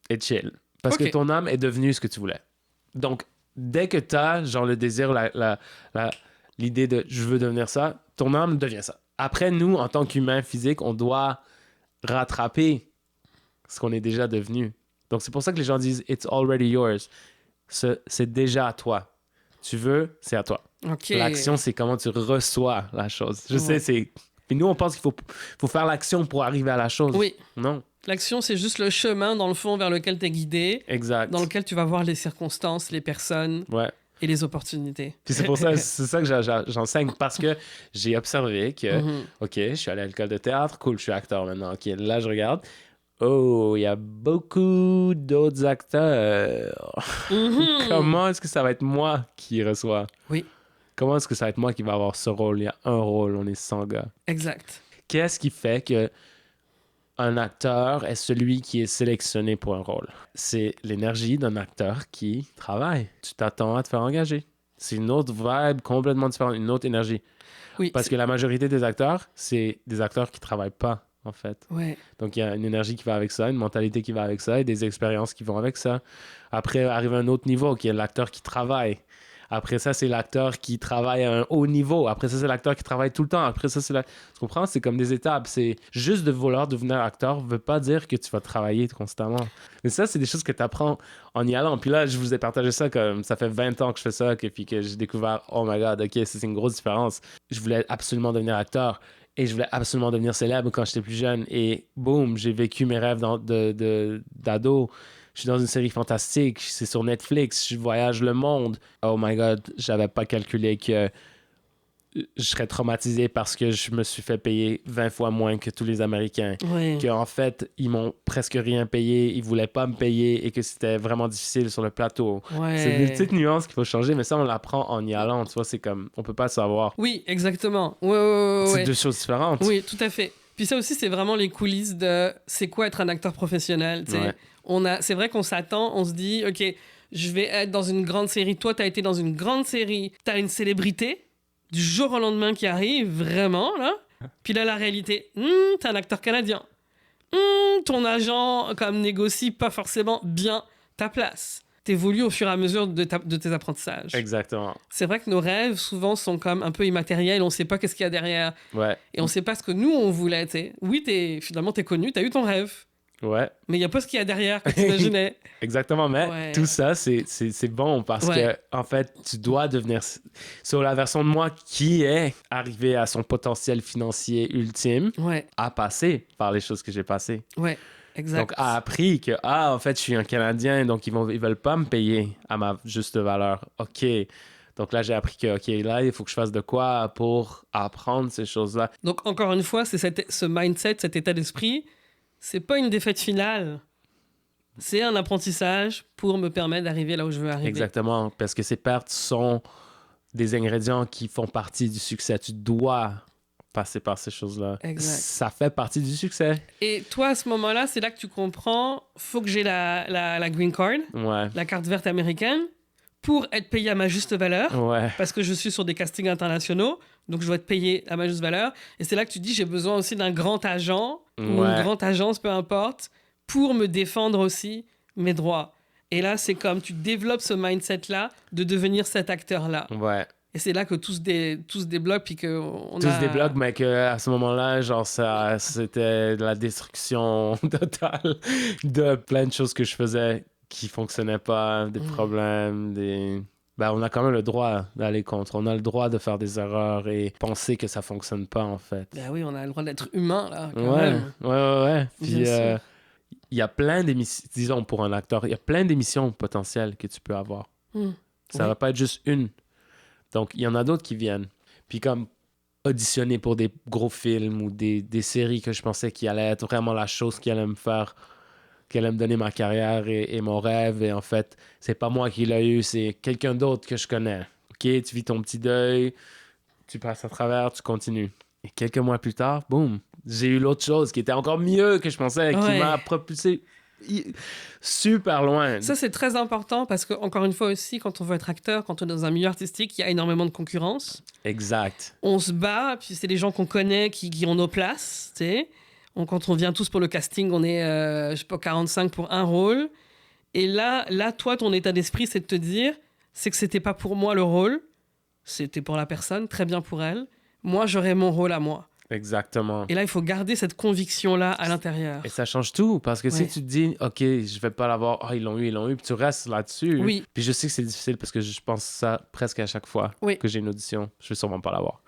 est chill. Parce que ton âme est devenue ce que tu voulais. Donc, dès que tu as, genre, le désir, l'idée de « je veux devenir ça », ton âme devient ça. Après, nous, en tant qu'humains physiques, on doit rattraper ce qu'on est déjà devenu. Donc, c'est pour ça que les gens disent « it's already yours ». C'est déjà à toi. Tu veux, c'est à toi. Okay. L'action, c'est comment tu reçois la chose. Je sais, c'est... Puis nous, on pense qu'il faut faire l'action pour arriver à la chose. Oui. Non. L'action, c'est juste le chemin, dans le fond, vers lequel tu es guidé. Exact. Dans lequel tu vas voir les circonstances, les personnes et les opportunités. Puis c'est pour ça, c'est ça que j'enseigne, parce que j'ai observé que, OK, je suis allé à l'école de théâtre, cool, je suis acteur maintenant. OK, là, je regarde. Oh, il y a beaucoup d'autres acteurs. Comment est-ce que ça va être moi qui reçoit? Oui. Comment est-ce que ça va être moi qui va avoir ce rôle? Il y a un rôle, on est 100 gars. Exact. Qu'est-ce qui fait que un acteur est celui qui est sélectionné pour un rôle? C'est l'énergie d'un acteur qui travaille. Tu t'attends à te faire engager. C'est une autre vibe complètement différente, une autre énergie. Oui, parce que la majorité des acteurs, c'est des acteurs qui travaillent pas, en fait. Ouais. Donc, il y a une énergie qui va avec ça, une mentalité qui va avec ça et des expériences qui vont avec ça. Après, arrive un autre niveau qui est l'acteur qui travaille. Après ça, c'est l'acteur qui travaille à un haut niveau. Après ça, c'est l'acteur qui travaille tout le temps. Après ça, c'est Tu comprends? C'est comme des étapes. C'est juste de vouloir devenir acteur ne veut pas dire que tu vas travailler constamment. Mais ça, c'est des choses que tu apprends en y allant. Puis là, je vous ai partagé ça comme ça fait 20 ans que je fais ça, puis que j'ai découvert, oh my God, OK, c'est une grosse différence. Je voulais absolument devenir acteur. Et je voulais absolument devenir célèbre quand j'étais plus jeune. Et boum, j'ai vécu mes rêves d'ado. Je suis dans une série fantastique, c'est sur Netflix, je voyage le monde. Oh my God, j'avais pas calculé que je serais traumatisé parce que je me suis fait payer 20 fois moins que tous les Américains. Ouais. Qu'en fait, ils m'ont presque rien payé, ils voulaient pas me payer et que c'était vraiment difficile sur le plateau. Ouais. C'est des petites nuances qu'il faut changer, mais ça, on l'apprend en y allant, tu vois, c'est comme, on peut pas le savoir. Oui, exactement. Ouais. C'est deux choses différentes. Oui, tout à fait. Puis ça aussi, c'est vraiment les coulisses de c'est quoi être un acteur professionnel, tu sais. Ouais. C'est vrai qu'on s'attend, on se dit, OK, je vais être dans une grande série. Toi, tu as été dans une grande série. Tu as une célébrité du jour au lendemain qui arrive, vraiment, là. Puis là, la réalité, t'es un acteur canadien. Ton agent, comme, négocie pas forcément bien ta place. T'évolues au fur et à mesure de tes apprentissages. Exactement. C'est vrai que nos rêves, souvent, sont comme un peu immatériels. On sait pas qu'est-ce qu'il y a derrière. Ouais. Et on sait pas ce que nous, on voulait, tu sais. Oui, finalement, t'es connu, t'as eu ton rêve. Ouais. Mais il n'y a pas ce qu'il y a derrière que tu imaginais. Exactement, mais tout ça, c'est bon parce que, en fait, tu dois devenir sur la version de moi qui est arrivée à son potentiel financier ultime, a passé par les choses que j'ai passées. Ouais, exact. Donc, a appris que, en fait, je suis un Canadien, donc ils veulent pas me payer à ma juste valeur. OK. Donc là, j'ai appris que, OK, là, il faut que je fasse de quoi pour apprendre ces choses-là. Donc, encore une fois, c'est ce mindset, cet état d'esprit. C'est pas une défaite finale. C'est un apprentissage pour me permettre d'arriver là où je veux arriver. Exactement, parce que ces pertes sont des ingrédients qui font partie du succès. Tu dois passer par ces choses-là. Exact. Ça fait partie du succès. Et toi, à ce moment-là, c'est là que tu comprends, faut que j'ai la green card, la carte verte américaine, pour être payé à ma juste valeur, parce que je suis sur des castings internationaux, donc je dois être payé à ma juste valeur. Et c'est là que tu dis, j'ai besoin aussi d'un grand agent, ou une grande agence, peu importe, pour me défendre aussi mes droits. Et là, c'est comme tu développes ce mindset-là de devenir cet acteur-là. Ouais. Et c'est là que tout se débloque, puis qu'on tout se débloque, mais qu'à ce moment-là, genre, c'était de la destruction totale de plein de choses que je faisais qui fonctionnaient pas, des problèmes, on a quand même le droit d'aller contre. On a le droit de faire des erreurs et penser que ça fonctionne pas, en fait. Ben oui, on a le droit d'être humain, là, quand même. Ouais. Puis, il y a plein d'émissions, disons, pour un acteur, il y a plein d'émissions potentielles que tu peux avoir. Ça va pas être juste une. Donc, il y en a d'autres qui viennent. Puis, comme auditionner pour des gros films ou des séries que je pensais qui allaient être vraiment la chose qui allait me faire... qui allait me donner ma carrière et mon rêve. Et en fait, c'est pas moi qui l'ai eu, c'est quelqu'un d'autre que je connais. OK, tu vis ton petit deuil, tu passes à travers, tu continues. Et quelques mois plus tard, boum, j'ai eu l'autre chose qui était encore mieux que je pensais, qui m'a propulsé super loin. Ça, c'est très important parce que, encore une fois aussi, quand on veut être acteur, quand on est dans un milieu artistique, il y a énormément de concurrence. Exact. On se bat, puis c'est les gens qu'on connaît qui ont nos places, tu sais. Quand on vient tous pour le casting, on est, je sais pas, 45 pour un rôle. Et là, toi, ton état d'esprit, c'est de te dire, c'est que c'était pas pour moi le rôle, c'était pour la personne, très bien pour elle. Moi, j'aurais mon rôle à moi. Exactement. Et là, il faut garder cette conviction-là à l'intérieur. Et ça change tout, parce que si Ouais. tu te dis, OK, je vais pas l'avoir, ah, ils l'ont eu, puis tu restes là-dessus. Oui. Puis je sais que c'est difficile parce que je pense ça presque à chaque fois Oui. que j'ai une audition. Je vais sûrement pas l'avoir.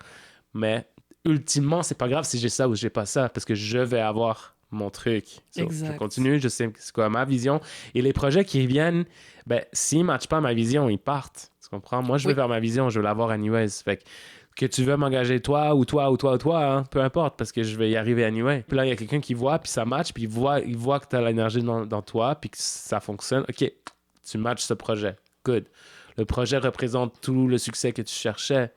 Mais ultimement, c'est pas grave si j'ai ça ou j'ai pas ça, parce que je vais avoir mon truc. So, Exact. je continue, je sais c'est quoi ma vision. Et les projets qui reviennent, ben, s'ils ne matchent pas ma vision, ils partent. Tu comprends? Moi, je vais vers ma vision, je veux l'avoir anyways. Fait que tu veux m'engager toi ou toi ou toi ou toi, hein, peu importe, parce que je vais y arriver anyway. Puis là, il y a quelqu'un qui voit, puis ça match, puis il voit que tu as l'énergie dans toi, puis que ça fonctionne. OK, tu matches ce projet. Good. Le projet représente tout le succès que tu cherchais.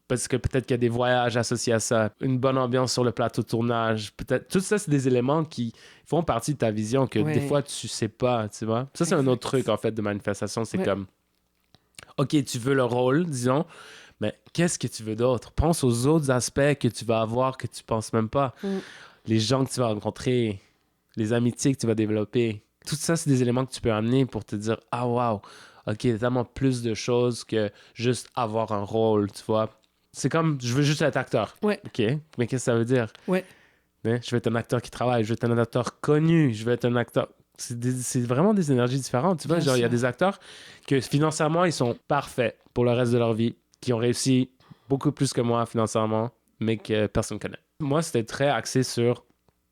Parce que peut-être qu'il y a des voyages associés à ça, une bonne ambiance sur le plateau de tournage. Peut-être tout ça, c'est des éléments qui font partie de ta vision que des fois, tu sais pas, tu vois. Ça, c'est un autre truc, en fait, de manifestation. C'est comme, OK, tu veux le rôle, disons, mais qu'est-ce que tu veux d'autre? Pense aux autres aspects que tu vas avoir que tu penses même pas. Les gens que tu vas rencontrer, les amitiés que tu vas développer. Tout ça, c'est des éléments que tu peux amener pour te dire, ah, wow, OK, il y a tellement plus de choses que juste avoir un rôle, tu vois. C'est comme, je veux juste être acteur. Ouais. OK, mais qu'est-ce que ça veut dire? Ouais. Mais je veux être un acteur qui travaille, je veux être un acteur connu, je veux être un acteur... C'est vraiment des énergies différentes, tu vois. Bien Genre, il y a sûr. des acteurs que financièrement, ils sont parfaits pour le reste de leur vie, qui ont réussi beaucoup plus que moi financièrement, mais que personne ne connaît. Moi, c'était très axé sur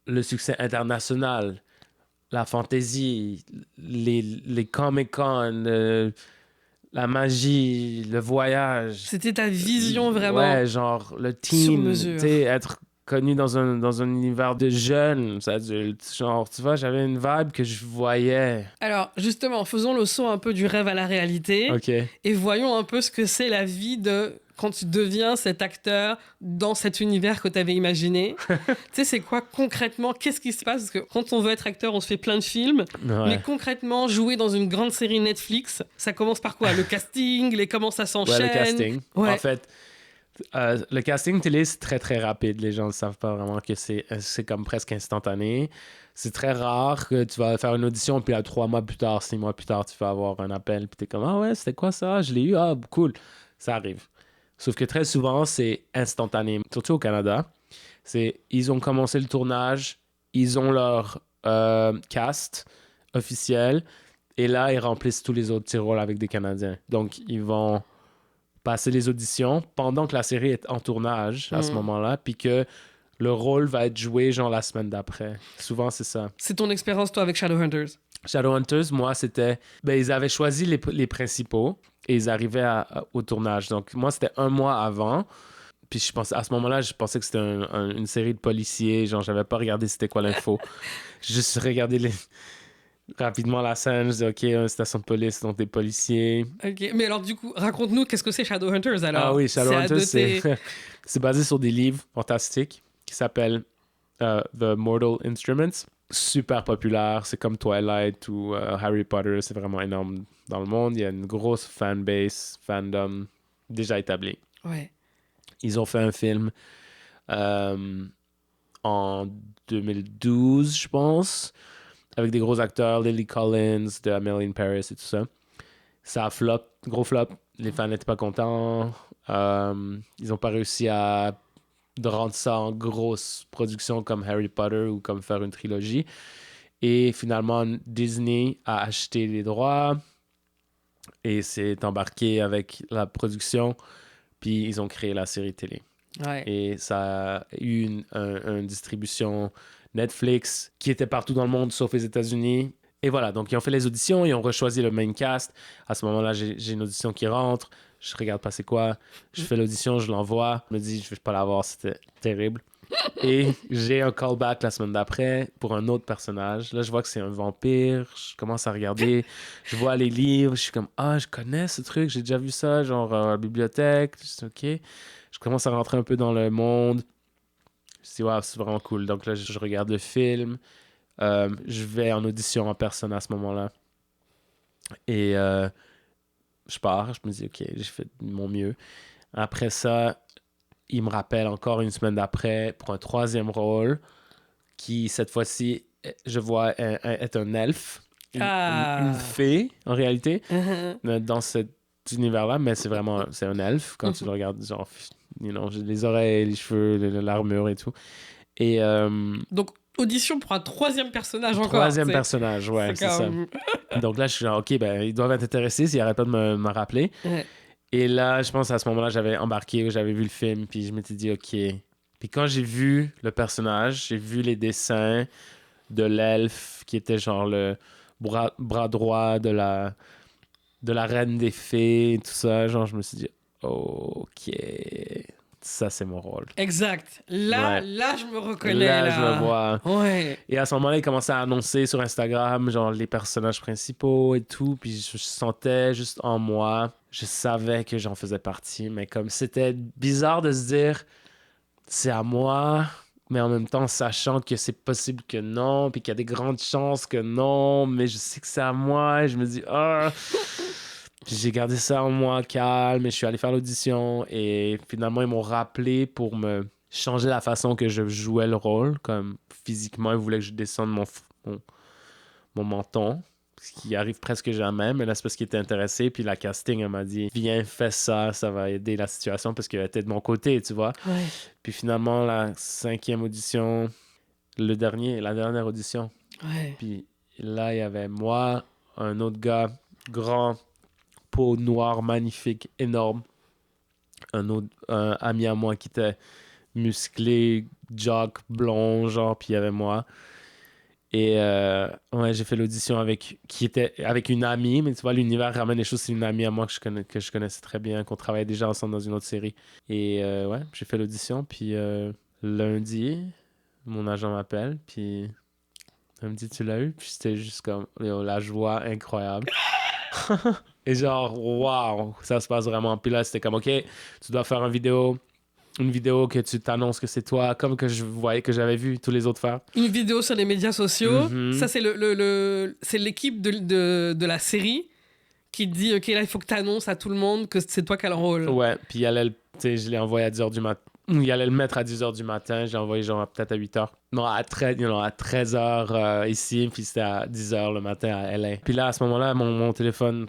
le succès international, la fantaisie, les Comic-Con, la magie, le voyage. C'était ta vision vraiment Ouais, genre le sur team, mesure. tu sais, être connu dans un univers de jeunes adultes. Genre, tu vois, j'avais une vibe que je voyais. Alors, justement, faisons le saut un peu du rêve à la réalité OK. et voyons un peu ce que c'est la vie de quand tu deviens cet acteur dans cet univers que tu avais imaginé. Tu sais, c'est quoi concrètement? Qu'est-ce qui se passe? Parce que quand on veut être acteur, on se fait plein de films. Ouais. Mais concrètement, jouer dans une grande série Netflix, ça commence par quoi? Le casting, comment ça s'enchaîne? Ouais, le casting. Ouais. En fait, le casting télé, c'est très, très rapide. Les gens ne savent pas vraiment que c'est comme presque instantané. C'est très rare que tu vas faire une audition, puis là, 3 mois plus tard, 6 mois plus tard, tu vas avoir un appel, puis t'es comme, ah ouais, c'était quoi ça? Je l'ai eu, ah, cool. Ça arrive. Sauf que très souvent, c'est instantané. Surtout au Canada. Ils ont commencé le tournage, ils ont leur cast officiel, et là, ils remplissent tous les autres petits rôles avec des Canadiens. Donc, ils vont passer les auditions pendant que la série est en tournage à ce moment-là, puis que le rôle va être joué genre la semaine d'après. Souvent, c'est ça. C'est ton expérience, toi, avec Shadowhunters? Shadowhunters, moi, c'était... Ben, ils avaient choisi les principaux et ils arrivaient au tournage. Donc, moi, c'était 1 mois avant. Puis je pensais, à ce moment-là, je pensais que c'était une série de policiers. Genre, j'avais pas regardé c'était quoi l'info. J'ai juste regardé rapidement la scène. Je disais, OK, une station de police, donc des policiers. Ok, mais alors du coup, raconte-nous qu'est-ce que c'est Shadowhunters alors? Ah oui, Shadowhunters, C'est c'est basé sur des livres fantastiques qui s'appellent The Mortal Instruments. Super populaire, c'est comme Twilight ou Harry Potter, c'est vraiment énorme dans le monde. Il y a une grosse fanbase, fandom déjà établi. Ouais. Ils ont fait un film en 2012, je pense, avec des gros acteurs, Lily Collins, de Emily in Paris et tout ça. Ça a flop, gros flop. Les fans n'étaient pas contents. Ils n'ont pas réussi à rendre ça en grosse production comme Harry Potter ou comme faire une trilogie. Et finalement, Disney a acheté les droits et s'est embarqué avec la production. Puis ils ont créé la série télé. Ouais. Et ça a eu une distribution Netflix qui était partout dans le monde sauf les États-Unis. Et voilà, donc ils ont fait les auditions, ils ont rechoisi le main cast. À ce moment-là, j'ai une audition qui rentre. Je regarde pas c'est quoi. Je fais l'audition, je l'envoie. Je me dis, je vais pas l'avoir, c'était terrible. Et j'ai un callback la semaine d'après pour un autre personnage. Là, je vois que c'est un vampire. Je commence à regarder. Je vois les livres. Je suis comme, ah, je connais ce truc. J'ai déjà vu ça, genre à la bibliothèque. Je dis, OK. Je commence à rentrer un peu dans le monde. Je dis, waouh, c'est vraiment cool. Donc là, je regarde le film. Je vais en audition en personne à ce moment-là. Et je pars, je me dis, OK, j'ai fait de mon mieux. Après ça, il me rappelle encore une semaine d'après pour un troisième rôle qui, cette fois-ci, je vois être un elfe, une fée, en réalité, dans cet univers-là, mais c'est un elfe quand tu le regardes, genre, j'ai les oreilles, les cheveux, l'armure et tout. Et... Donc, audition pour un troisième personnage encore. Troisième personnage, ouais, c'est ça. Donc là, je suis genre, OK, ben, ils doivent être intéressés s'ils n'arrêtent pas de me rappeler. Ouais. Et là, je pense à ce moment-là, j'avais embarqué, j'avais vu le film, puis je m'étais dit, OK. Puis quand j'ai vu le personnage, j'ai vu les dessins de l'elfe qui était genre le bras droit de la reine des fées, tout ça. Genre, je me suis dit, OK, ça, c'est mon rôle. Exact. Là, je me reconnais. Là, je me vois. Ouais. Et à ce moment-là, il commençait à annoncer sur Instagram, genre, les personnages principaux et tout. Puis je sentais juste en moi, je savais que j'en faisais partie. Mais comme c'était bizarre de se dire, c'est à moi, mais en même temps, sachant que c'est possible que non, puis qu'il y a des grandes chances que non, mais je sais que c'est à moi. Et je me dis, Puis j'ai gardé ça en moi calme et je suis allé faire l'audition et finalement ils m'ont rappelé pour me changer la façon que je jouais le rôle, comme physiquement ils voulaient que je descende mon menton, ce qui arrive presque jamais, mais là c'est parce qu'ils étaient intéressés, puis la casting elle m'a dit viens fais ça, ça va aider la situation parce qu'elle était de mon côté, tu vois. Ouais. Puis finalement la 5e audition, la dernière audition, Ouais. puis là il y avait moi, un autre gars grand, peau noire, magnifique, énorme. Un ami à moi qui était musclé, jock, blond, genre, puis il y avait moi. Et ouais, j'ai fait l'audition avec une amie, mais tu vois, l'univers ramène les choses, c'est une amie à moi que je connaissais très bien, qu'on travaillait déjà ensemble dans une autre série. Et ouais, j'ai fait l'audition, puis lundi, mon agent m'appelle, puis elle me dit, tu l'as eu? Puis c'était juste comme, la joie incroyable. Et genre, waouh, ça se passe vraiment. Puis là, c'était comme, OK, tu dois faire une vidéo que tu t'annonces que c'est toi, comme que je voyais, que j'avais vu tous les autres faire. Une vidéo sur les médias sociaux. Mm-hmm. Ça, c'est c'est l'équipe de la série qui dit, OK, là, il faut que tu annonces à tout le monde que c'est toi qui as le rôle. Ouais, puis je l'ai envoyé à 10h du matin. Il allait le mettre à 10h du matin. J'ai envoyé genre peut-être à 8h. Non, à 13h ici, puis c'était à 10h le matin à LA. Puis là, à ce moment-là, mon téléphone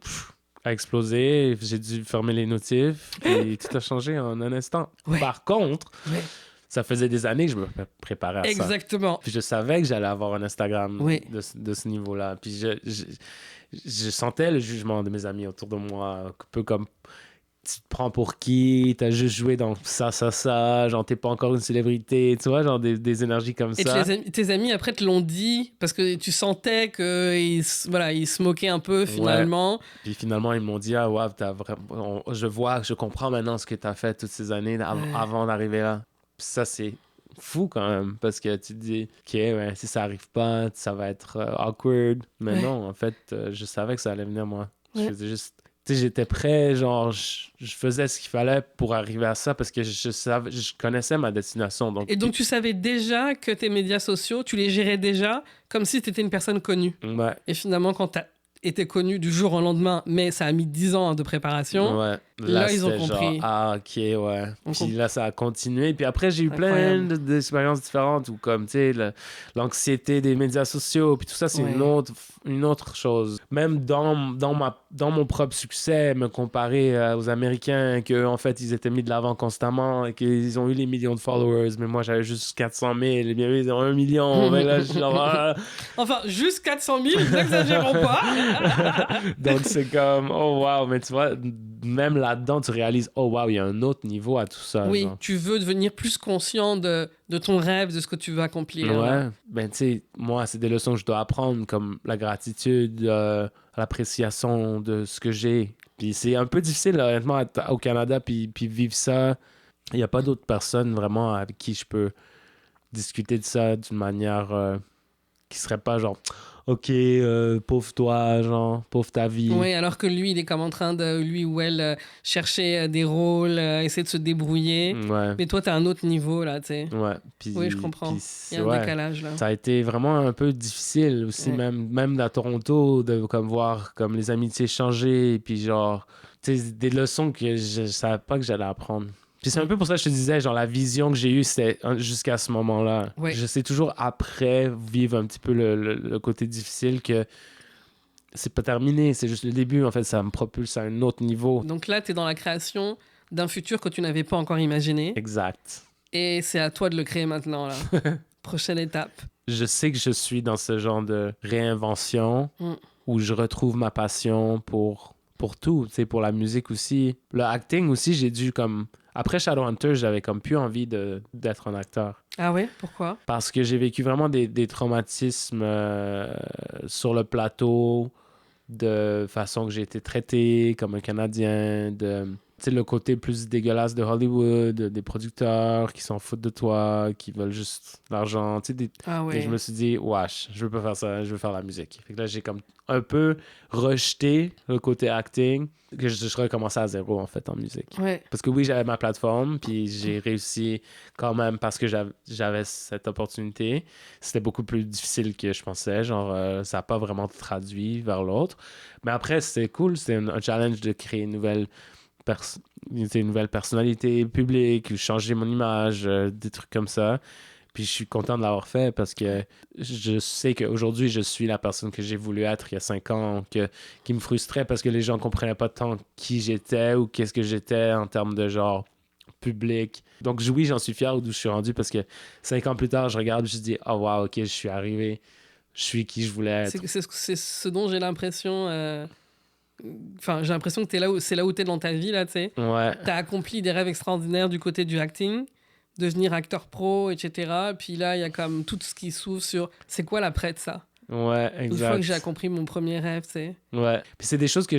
a explosé. J'ai dû fermer les notifs. Puis tout a changé en un instant. Ouais. Par contre, ça faisait des années que je me préparais à ça. Exactement. Puis je savais que j'allais avoir un Instagram de ce niveau-là. Puis je sentais le jugement de mes amis autour de moi, un peu comme... Tu te prends pour qui? T'as juste joué dans ça, genre t'es pas encore une célébrité, tu vois, genre des énergies comme ça. Et tes amis après te l'ont dit parce que tu sentais qu'ils se moquaient un peu finalement. Ouais. Puis finalement ils m'ont dit je comprends maintenant ce que t'as fait toutes ces années avant d'arriver là. Puis ça c'est fou quand même parce que tu te dis ok ouais, si ça arrive pas ça va être awkward, mais non en fait je savais que ça allait venir moi. Je faisais juste tu sais, j'étais prêt, genre, je faisais ce qu'il fallait pour arriver à ça parce que je connaissais ma destination. Et donc, tu savais déjà que tes médias sociaux, tu les gérais déjà comme si tu étais une personne connue. Ouais. Et finalement, quand tu as été connu du jour au lendemain, mais ça a mis 10 ans de préparation, ouais. Là ils ont compris. Genre, ok, ouais. Puis là, ça a continué. Puis après, j'ai eu plein d'expériences différentes où, comme, tu sais, l'anxiété des médias sociaux, puis tout ça, c'est une autre chose. Même dans mon propre succès, me comparer aux Américains, qu'en en fait, ils étaient mis de l'avant constamment et qu'ils ont eu les millions de followers, mais moi, j'avais juste 400 000. Et bien, ils ont 1 million. Mais là, genre... Enfin, juste 400 000, n'exagérons pas. Donc, c'est comme, oh, wow. Mais tu vois, même là-dedans, tu réalises, oh wow, il y a un autre niveau à tout ça. Oui, genre. Tu veux devenir plus conscient de ton rêve, de ce que tu veux accomplir. Ouais, ben tu sais, moi, c'est des leçons que je dois apprendre, comme la gratitude, l'appréciation de ce que j'ai. Puis c'est un peu difficile, honnêtement, au Canada, puis vivre ça. Il n'y a pas d'autres personnes vraiment avec qui je peux discuter de ça d'une manière qui serait pas genre OK, pauvre toi, genre, pauvre ta vie. Oui, alors que lui, il est comme en train de, lui ou elle, chercher des rôles, essayer de se débrouiller. Ouais, Mais toi, t'as un autre niveau, là, tu sais. ouais. Oui, je Puis, comprends. Il y a un ouais. décalage, là. Ça a été vraiment un peu difficile aussi, Ouais. même à Toronto, de comme voir comme les amitiés changer, puis genre, tu sais, des leçons que je savais pas que j'allais apprendre. Puis c'est un peu pour ça que je te disais, genre, la vision que j'ai eue, c'était jusqu'à ce moment-là. Ouais. Je sais toujours après vivre un petit peu le côté difficile que c'est pas terminé, c'est juste le début, en fait, ça me propulse à un autre niveau. Donc là, t'es dans la création d'un futur que tu n'avais pas encore imaginé. Exact. Et c'est à toi de le créer maintenant, là. Prochaine étape. Je sais que je suis dans ce genre de réinvention Mm. où je retrouve ma passion pour tout, tu sais, pour la musique aussi. Le acting aussi, j'ai dû comme... Après Shadowhunter, j'avais comme plus envie d'être un acteur. Ah ouais? Pourquoi? Parce que j'ai vécu vraiment des traumatismes sur le plateau, de façon que j'ai été traité comme un Canadien, de... Tu sais, le côté plus dégueulasse de Hollywood, des producteurs qui s'en foutent de toi, qui veulent juste l'argent, tu sais, Ah et je ouais. me suis dit, wesh, je veux pas faire ça, je veux faire la musique. Fait que là, j'ai comme un peu rejeté le côté acting, que je recommençais à zéro, en fait, en musique. Ouais. Parce que oui, j'avais ma plateforme, puis j'ai réussi quand même parce que j'avais cette opportunité. C'était beaucoup plus difficile que je pensais, genre, ça n'a pas vraiment traduit vers l'autre. Mais après, c'était cool, c'était un challenge de créer une nouvelle personnalité publique, changer mon image, des trucs comme ça. Puis je suis content de l'avoir fait parce que je sais qu'aujourd'hui, je suis la personne que j'ai voulu être il y a 5 ans, qui me frustrait parce que les gens ne comprenaient pas tant qui j'étais ou qu'est-ce que j'étais en termes de genre public. Donc oui, j'en suis fier d'où je suis rendu parce que 5 ans plus tard, je regarde et je dis « Oh wow, ok, je suis arrivé. Je suis qui je voulais être. » C'est ce dont j'ai l'impression... Enfin, j'ai l'impression que c'est là où t'es dans ta vie, là, tu sais. Ouais, T'as accompli des rêves extraordinaires du côté du acting, devenir acteur pro, etc. Puis là, il y a comme tout ce qui s'ouvre sur c'est quoi l'après de ça. ouais, Une fois que j'ai exact. accompli mon premier rêve, tu sais. Ouais. Puis c'est des choses que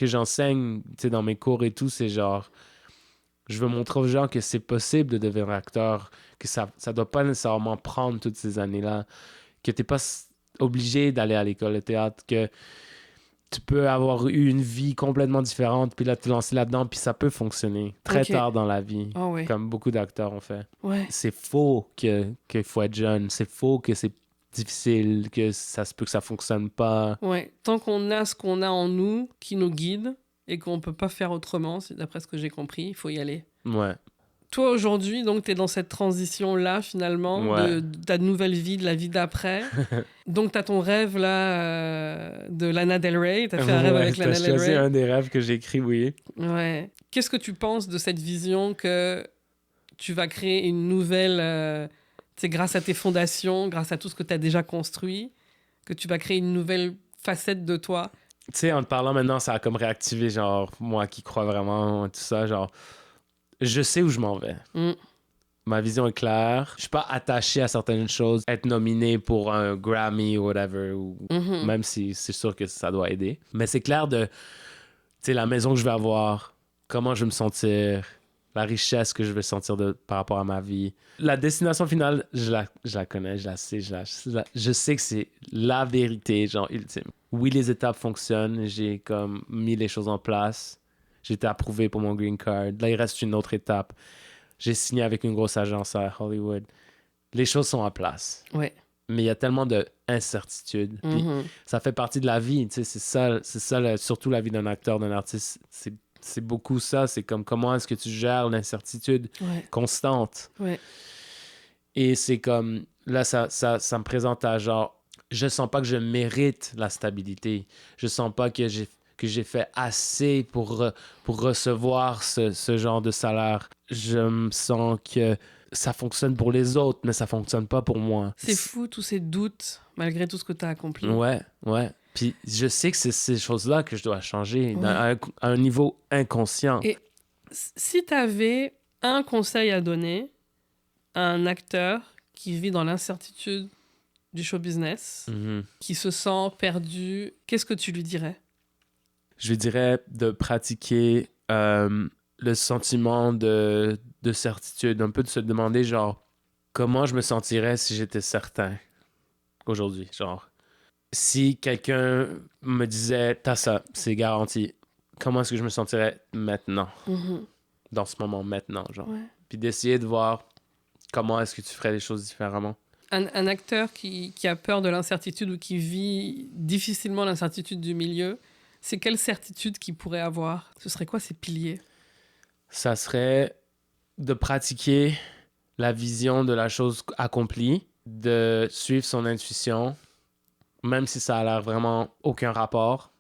j'enseigne, tu sais, dans mes cours et tout, c'est genre, je veux montrer aux gens que c'est possible de devenir acteur, que ça doit pas nécessairement prendre toutes ces années-là, que t'es pas obligé d'aller à l'école de théâtre, que tu peux avoir eu une vie complètement différente, puis là, te lancer là-dedans, puis ça peut fonctionner très Ok. tard dans la vie, Ah ouais. comme beaucoup d'acteurs ont fait. Ouais. C'est faux qu'il faut être jeune, c'est faux que c'est difficile, que ça se peut que ça fonctionne pas. Ouais. Tant qu'on a ce qu'on a en nous qui nous guide et qu'on peut pas faire autrement, d'après ce que j'ai compris, il faut y aller. Ouais. Toi, aujourd'hui, donc, tu es dans cette transition-là, finalement, Ouais. de ta nouvelle vie, de la vie d'après. Donc, tu as ton rêve, là, de Lana Del Rey. Tu as fait un rêve Ouais, avec Lana t'as Del choisi Rey. un des rêves que j'ai écrit, oui. Ouais. Qu'est-ce que tu penses de cette vision que tu vas créer une nouvelle... tu sais, grâce à tes fondations, grâce à tout ce que tu as déjà construit, que tu vas créer une nouvelle facette de toi? Tu sais, en te parlant maintenant, ça a comme réactivé, genre, moi qui crois vraiment, tout ça, genre, je sais où je m'en vais. Mm. Ma vision est claire. Je suis pas attaché à certaines choses. Être nominé pour un Grammy ou whatever, ou Mhm. même si c'est sûr que ça doit aider. Mais c'est clair de, tu sais, la maison que je vais avoir, comment je vais me sentir, la richesse que je vais sentir par rapport à ma vie. La destination finale, je la connais, je la sais, je sais que c'est la vérité, genre, ultime. Oui, les étapes fonctionnent, j'ai comme mis les choses en place. J'ai été approuvé pour mon green card. Là, il reste une autre étape. J'ai signé avec une grosse agence à Hollywood. Les choses sont en place. Ouais. Mais il y a tellement d'incertitudes. Puis Mhm. ça fait partie de la vie. Tu sais, c'est ça surtout la vie d'un acteur, d'un artiste. C'est beaucoup ça. C'est comme comment est-ce que tu gères l'incertitude Ouais. constante. Ouais. Et c'est comme, là, ça me présente à genre, je sens pas que je mérite la stabilité. Je sens pas que j'ai fait assez pour recevoir ce genre de salaire. Je me sens que ça fonctionne pour les autres, mais ça fonctionne pas pour moi. C'est fou, tous ces doutes, malgré tout ce que tu as accompli. Ouais, ouais. Puis je sais que c'est ces choses-là que je dois changer Ouais. à un niveau inconscient. Et si tu avais un conseil à donner à un acteur qui vit dans l'incertitude du show business, Mhm. qui se sent perdu, qu'est-ce que tu lui dirais? Je lui dirais de pratiquer le sentiment de certitude, un peu de se demander genre comment je me sentirais si j'étais certain aujourd'hui, genre si quelqu'un me disait, t'as ça, c'est garanti, comment est-ce que je me sentirais maintenant, dans ce moment maintenant, genre. Ouais. Puis d'essayer de voir comment est-ce que tu ferais les choses différemment. Un acteur qui a peur de l'incertitude ou qui vit difficilement l'incertitude du milieu, c'est quelle certitude qu'il pourrait avoir? Ce serait quoi ses piliers? Ça serait de pratiquer la vision de la chose accomplie, de suivre son intuition, même si ça a l'air vraiment aucun rapport.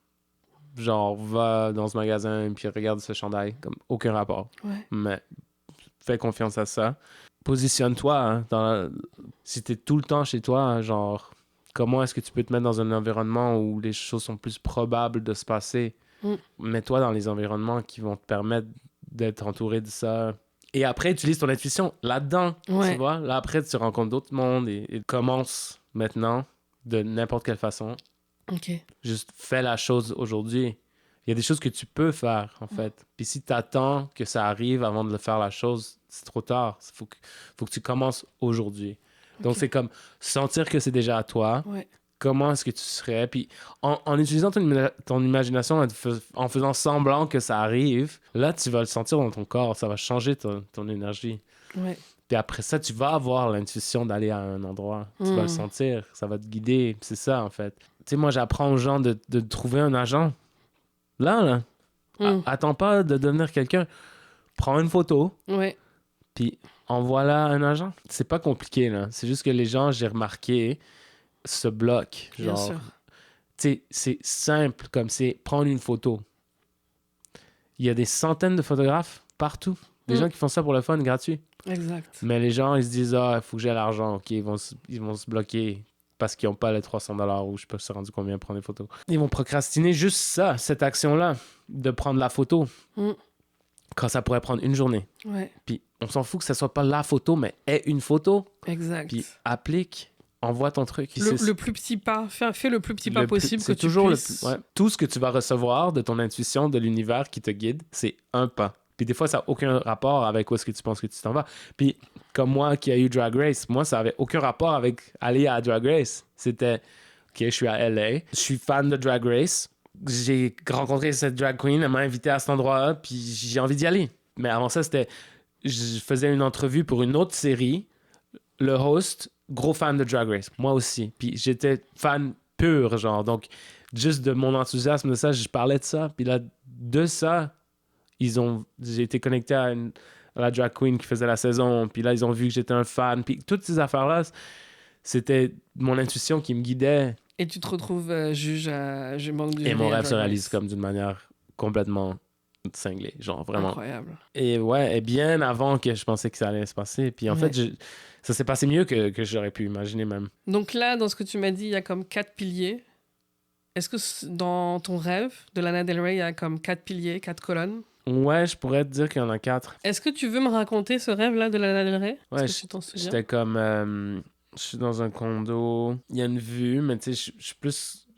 Genre, va dans ce magasin et puis regarde ce chandail, comme aucun rapport. Ouais. Mais fais confiance à ça. Positionne-toi, hein, si t'es tout le temps chez toi, hein, genre, comment est-ce que tu peux te mettre dans un environnement où les choses sont plus probables de se passer? Mets-toi dans les environnements qui vont te permettre d'être entouré de ça. Et après, utilise ton intuition là-dedans, tu vois? Là, après, tu rencontres d'autres mondes et commence maintenant de n'importe quelle façon. OK. Juste fais la chose aujourd'hui. Il y a des choses que tu peux faire, en fait. Puis si tu attends que ça arrive avant de le faire la chose, c'est trop tard. Il faut que tu commences aujourd'hui. Donc, c'est comme sentir que c'est déjà à toi. Ouais. Comment est-ce que tu serais? Puis en utilisant ton imagination, en faisant semblant que ça arrive, là, tu vas le sentir dans ton corps. Ça va changer ton énergie. Ouais. Puis après ça, tu vas avoir l'intuition d'aller à un endroit. Tu vas le sentir. Ça va te guider. C'est ça, en fait. Tu sais, moi, j'apprends aux gens de trouver un agent. Là. Attends pas de devenir quelqu'un. Prends une photo. Ouais. Puis envoie-la à un agent. C'est pas compliqué, là. C'est juste que les gens, j'ai remarqué, se bloquent. Bien Genre, sûr. tu sais, c'est simple comme c'est prendre une photo. Il y a des centaines de photographes partout. Des gens qui font ça pour le fun, gratuit. Exact. Mais les gens, ils se disent, il faut que j'ai l'argent. OK, ils vont se bloquer parce qu'ils n'ont pas les $300 ou je sais pas, c'est rendu combien prendre des photos. Ils vont procrastiner juste ça, cette action-là, de prendre la photo. Quand ça pourrait prendre une journée. Ouais. Puis on s'en fout que ça soit pas la photo, mais est une photo. Exact. Puis applique, envoie ton truc. Le plus petit pas, fais le plus petit pas possible que tu toujours puisses. Tout ce que tu vas recevoir de ton intuition, de l'univers qui te guide, c'est un pas. Puis des fois, ça n'a aucun rapport avec où est-ce que tu penses que tu t'en vas. Puis comme moi qui a eu Drag Race, moi, ça avait aucun rapport avec aller à Drag Race. C'était, OK, je suis à LA, je suis fan de Drag Race, j'ai rencontré cette drag queen, elle m'a invité à cet endroit-là, puis j'ai envie d'y aller. Mais avant ça, je faisais une entrevue pour une autre série, le host, gros fan de Drag Race, moi aussi. Puis j'étais fan pur, genre. Donc, juste de mon enthousiasme de ça, je parlais de ça. Puis là, de ça, j'ai été connecté à la drag queen qui faisait la saison. Puis là, ils ont vu que j'étais un fan. Puis toutes ces affaires-là, c'était mon intuition qui me guidait. Et tu te retrouves juge membre du Et mon jury à rêve se Drag réalise Race. comme d'une manière complètement cinglée, genre vraiment. Incroyable. Et ouais, et bien avant que je pensais que ça allait se passer. Puis en fait, ça s'est passé mieux que j'aurais pu imaginer même. Donc là, dans ce que tu m'as dit, il y a comme 4 piliers. Est-ce que dans ton rêve de Lana Del Rey, il y a comme 4 piliers, 4 colonnes? Ouais, je pourrais te dire qu'il y en a 4. Est-ce que tu veux me raconter ce rêve-là de Lana Del Rey? Ouais, Est-ce que tu t'en souviens? j'étais comme... je suis dans un condo, il y a une vue, mais tu sais,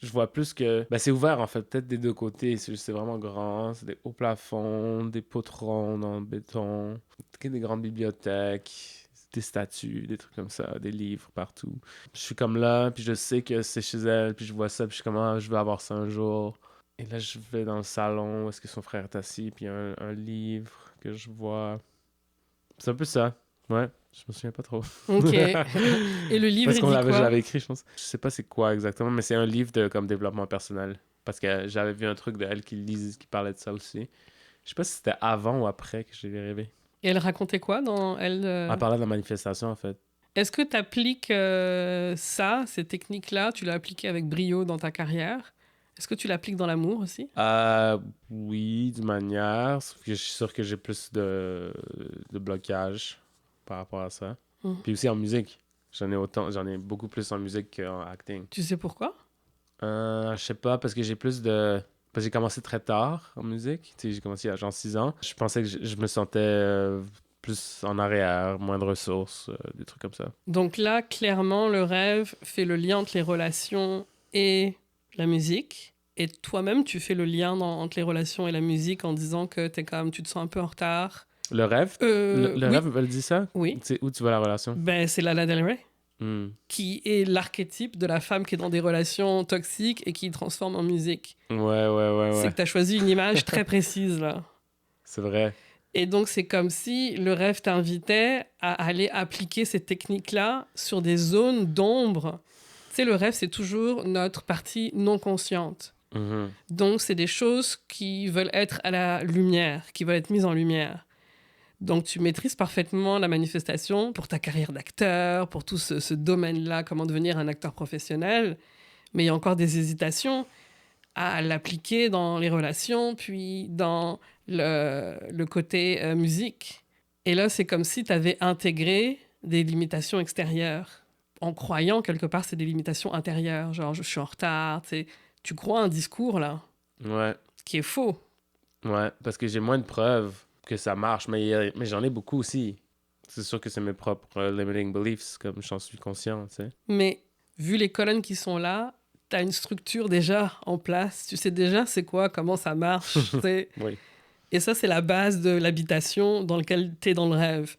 je vois plus que... Ben, c'est ouvert, en fait, peut-être des deux côtés. C'est vraiment grand, c'est des hauts plafonds, des poutres rondes en béton, des grandes bibliothèques, des statues, des trucs comme ça, des livres partout. Je suis comme là, puis je sais que c'est chez elle, puis je vois ça, puis je suis comme, je veux avoir ça un jour. Et là, je vais dans le salon où est-ce que son frère est assis, puis il y a un livre que je vois. C'est un peu ça, ouais. Je me souviens pas trop. Ok. Et le livre, Parce il qu'on dit l'avait quoi? j'avais écrit, je pense. Je sais pas c'est quoi exactement, mais c'est un livre de comme développement personnel. Parce que j'avais vu un truc de elle qui parlait de ça aussi. Je sais pas si c'était avant ou après que je l'ai rêvé. Et elle racontait quoi dans elle? Elle parlait de la manifestation, en fait. Est-ce que tu appliques ça, ces techniques-là, tu l'as appliqué avec brio dans ta carrière? Est-ce que tu l'appliques dans l'amour aussi? Oui, d'une manière. Sauf que je suis sûr que j'ai plus de blocage par rapport à ça. Puis aussi en musique. J'en ai beaucoup plus en musique qu'en acting. Tu sais pourquoi? Je sais pas, parce que j'ai plus de... Parce que j'ai commencé très tard en musique. Tu sais, j'ai commencé à genre 6 ans. Je pensais que je me sentais plus en arrière, moins de ressources, des trucs comme ça. Donc là, clairement, le rêve fait le lien entre les relations et la musique. Et toi-même, tu fais le lien entre les relations et la musique en disant que tu te sens un peu en retard. Le rêve? Le oui. rêve, elle dit ça? Oui. C'est où tu vois la relation? Ben, c'est Lana Del Rey. qui est l'archétype de la femme qui est dans des relations toxiques et qui transforme en musique. Ouais. C'est que tu as choisi une image très précise, là. C'est vrai. Et donc, c'est comme si le rêve t'invitait à aller appliquer ces techniques-là sur des zones d'ombre. Tu sais, le rêve, c'est toujours notre partie non consciente. Donc, c'est des choses qui veulent être à la lumière, qui veulent être mises en lumière. Donc, tu maîtrises parfaitement la manifestation pour ta carrière d'acteur, pour tout ce domaine-là, comment devenir un acteur professionnel. Mais il y a encore des hésitations à l'appliquer dans les relations, puis dans le côté musique. Et là, c'est comme si tu avais intégré des limitations extérieures, en croyant quelque part c'est des limitations intérieures. Genre, je suis en retard, tu sais. Tu crois un discours, là, qui est faux. Ouais, parce que j'ai moins de preuves que ça marche, mais j'en ai beaucoup aussi. C'est sûr que c'est mes propres limiting beliefs, comme j'en suis conscient, tu sais. Mais vu les colonnes qui sont là, tu as une structure déjà en place. Tu sais déjà c'est quoi, comment ça marche. Oui. Et ça, c'est la base de l'habitation dans laquelle tu es dans le rêve.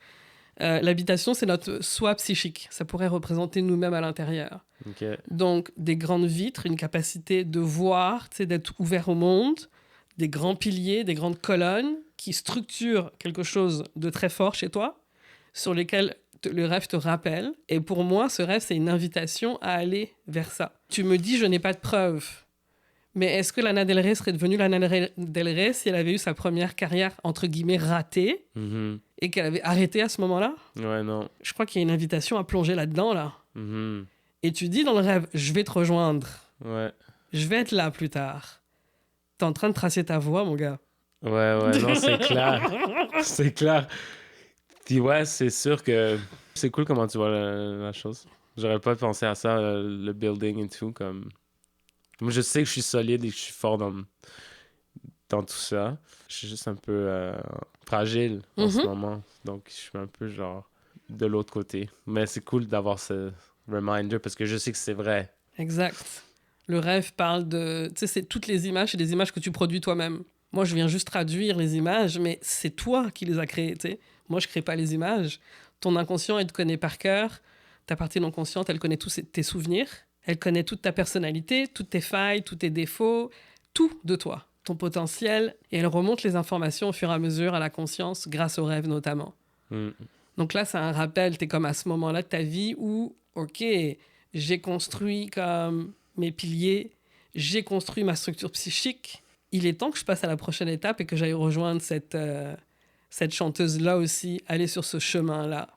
L'habitation, c'est notre soi psychique. Ça pourrait représenter nous-mêmes à l'intérieur. Okay. Donc, des grandes vitres, une capacité de voir, d'être ouvert au monde, des grands piliers, des grandes colonnes qui structurent quelque chose de très fort chez toi, sur lesquels le rêve te rappelle. Et pour moi, ce rêve, c'est une invitation à aller vers ça. Tu me dis, je n'ai pas de preuves. Mais est-ce que Lana Del Rey serait devenue Lana Del Rey si elle avait eu sa première carrière, entre guillemets, ratée, et qu'elle avait arrêté à ce moment-là? Ouais, non. Je crois qu'il y a une invitation à plonger là-dedans, là. Et tu dis dans le rêve, je vais te rejoindre. Ouais. Je vais être là plus tard. T'es en train de tracer ta voie, mon gars. Ouais, non, c'est clair. C'est clair. Puis ouais, c'est sûr que c'est cool comment tu vois la chose. J'aurais pas pensé à ça, le building et tout, comme... Moi, je sais que je suis solide et que je suis fort dans tout ça. Je suis juste un peu fragile en ce moment. Donc, je suis un peu genre de l'autre côté. Mais c'est cool d'avoir ce reminder parce que je sais que c'est vrai. Exact. Le rêve parle de... Tu sais, c'est toutes les images, c'est des images que tu produis toi-même. Moi, je viens juste traduire les images, mais c'est toi qui les as créées, tu sais. Moi, je crée pas les images. Ton inconscient, il te connaît par cœur. Ta partie non consciente, elle connaît tous tes souvenirs. Elle connaît toute ta personnalité, toutes tes failles, tous tes défauts, tout de toi, ton potentiel. Et elle remonte les informations au fur et à mesure à la conscience, grâce aux rêves notamment. Donc là, c'est un rappel. T'es comme à ce moment-là de ta vie où, OK, j'ai construit comme mes piliers, j'ai construit ma structure psychique. Il est temps que je passe à la prochaine étape et que j'aille rejoindre cette chanteuse-là aussi, aller sur ce chemin-là.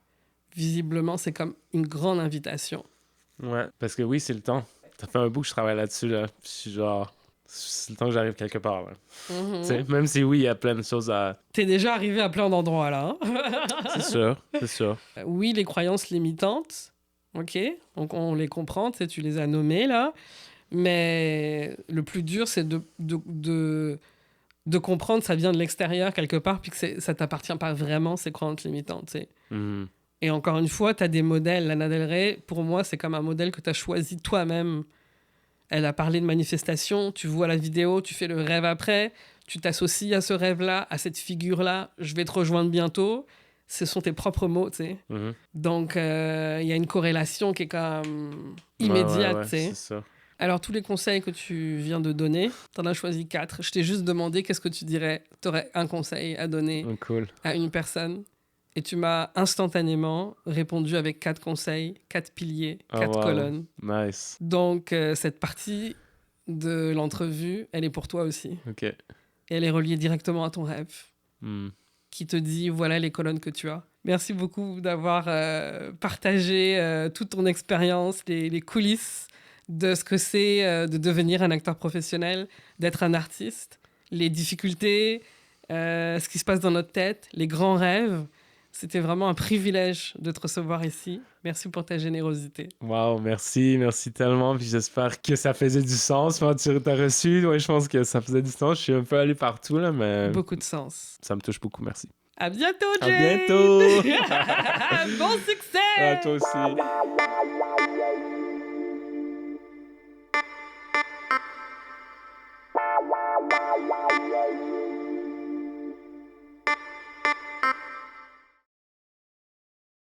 Visiblement, c'est comme une grande invitation. Ouais, parce que oui, c'est le temps. Ça fait un bout que je travaille là-dessus, là. Je suis genre... C'est le temps que j'arrive quelque part, là. T'sais, même si oui, il y a plein de choses à... T'es déjà arrivé à plein d'endroits, là. C'est sûr, c'est sûr. Oui, les croyances limitantes, OK, donc on les comprend, tu les as nommées, là. Mais le plus dur, c'est de comprendre que ça vient de l'extérieur, quelque part, puis que ça t'appartient pas vraiment, ces croyances limitantes, tu sais. Et encore une fois, tu as des modèles. Lana Del Rey, pour moi, c'est comme un modèle que tu as choisi toi-même. Elle a parlé de manifestation, tu vois la vidéo, tu fais le rêve après, tu t'associes à ce rêve-là, à cette figure-là, je vais te rejoindre bientôt. Ce sont tes propres mots, tu sais. Donc, il y a une corrélation qui est comme immédiate, tu sais. C'est ça. Alors, tous les conseils que tu viens de donner, tu en as choisi 4. Je t'ai juste demandé qu'est-ce que tu dirais. Tu aurais un conseil à donner à une personne. Et tu m'as instantanément répondu avec 4 conseils, 4 piliers, 4 colonnes. Nice. Donc, cette partie de l'entrevue, elle est pour toi aussi. OK. Et elle est reliée directement à ton rêve, qui te dit, voilà les colonnes que tu as. Merci beaucoup d'avoir partagé toute ton expérience, les coulisses de ce que c'est de devenir un acteur professionnel, d'être un artiste, les difficultés, ce qui se passe dans notre tête, les grands rêves. C'était vraiment un privilège de te recevoir ici. Merci pour ta générosité. Wow, merci tellement. Puis j'espère que ça faisait du sens quand tu t'as reçu. Ouais, je pense que ça faisait du sens. Je suis un peu allé partout, là, mais... Beaucoup de sens. Ça me touche beaucoup, merci. À bientôt, Jade! À bientôt! Bon succès! À toi aussi.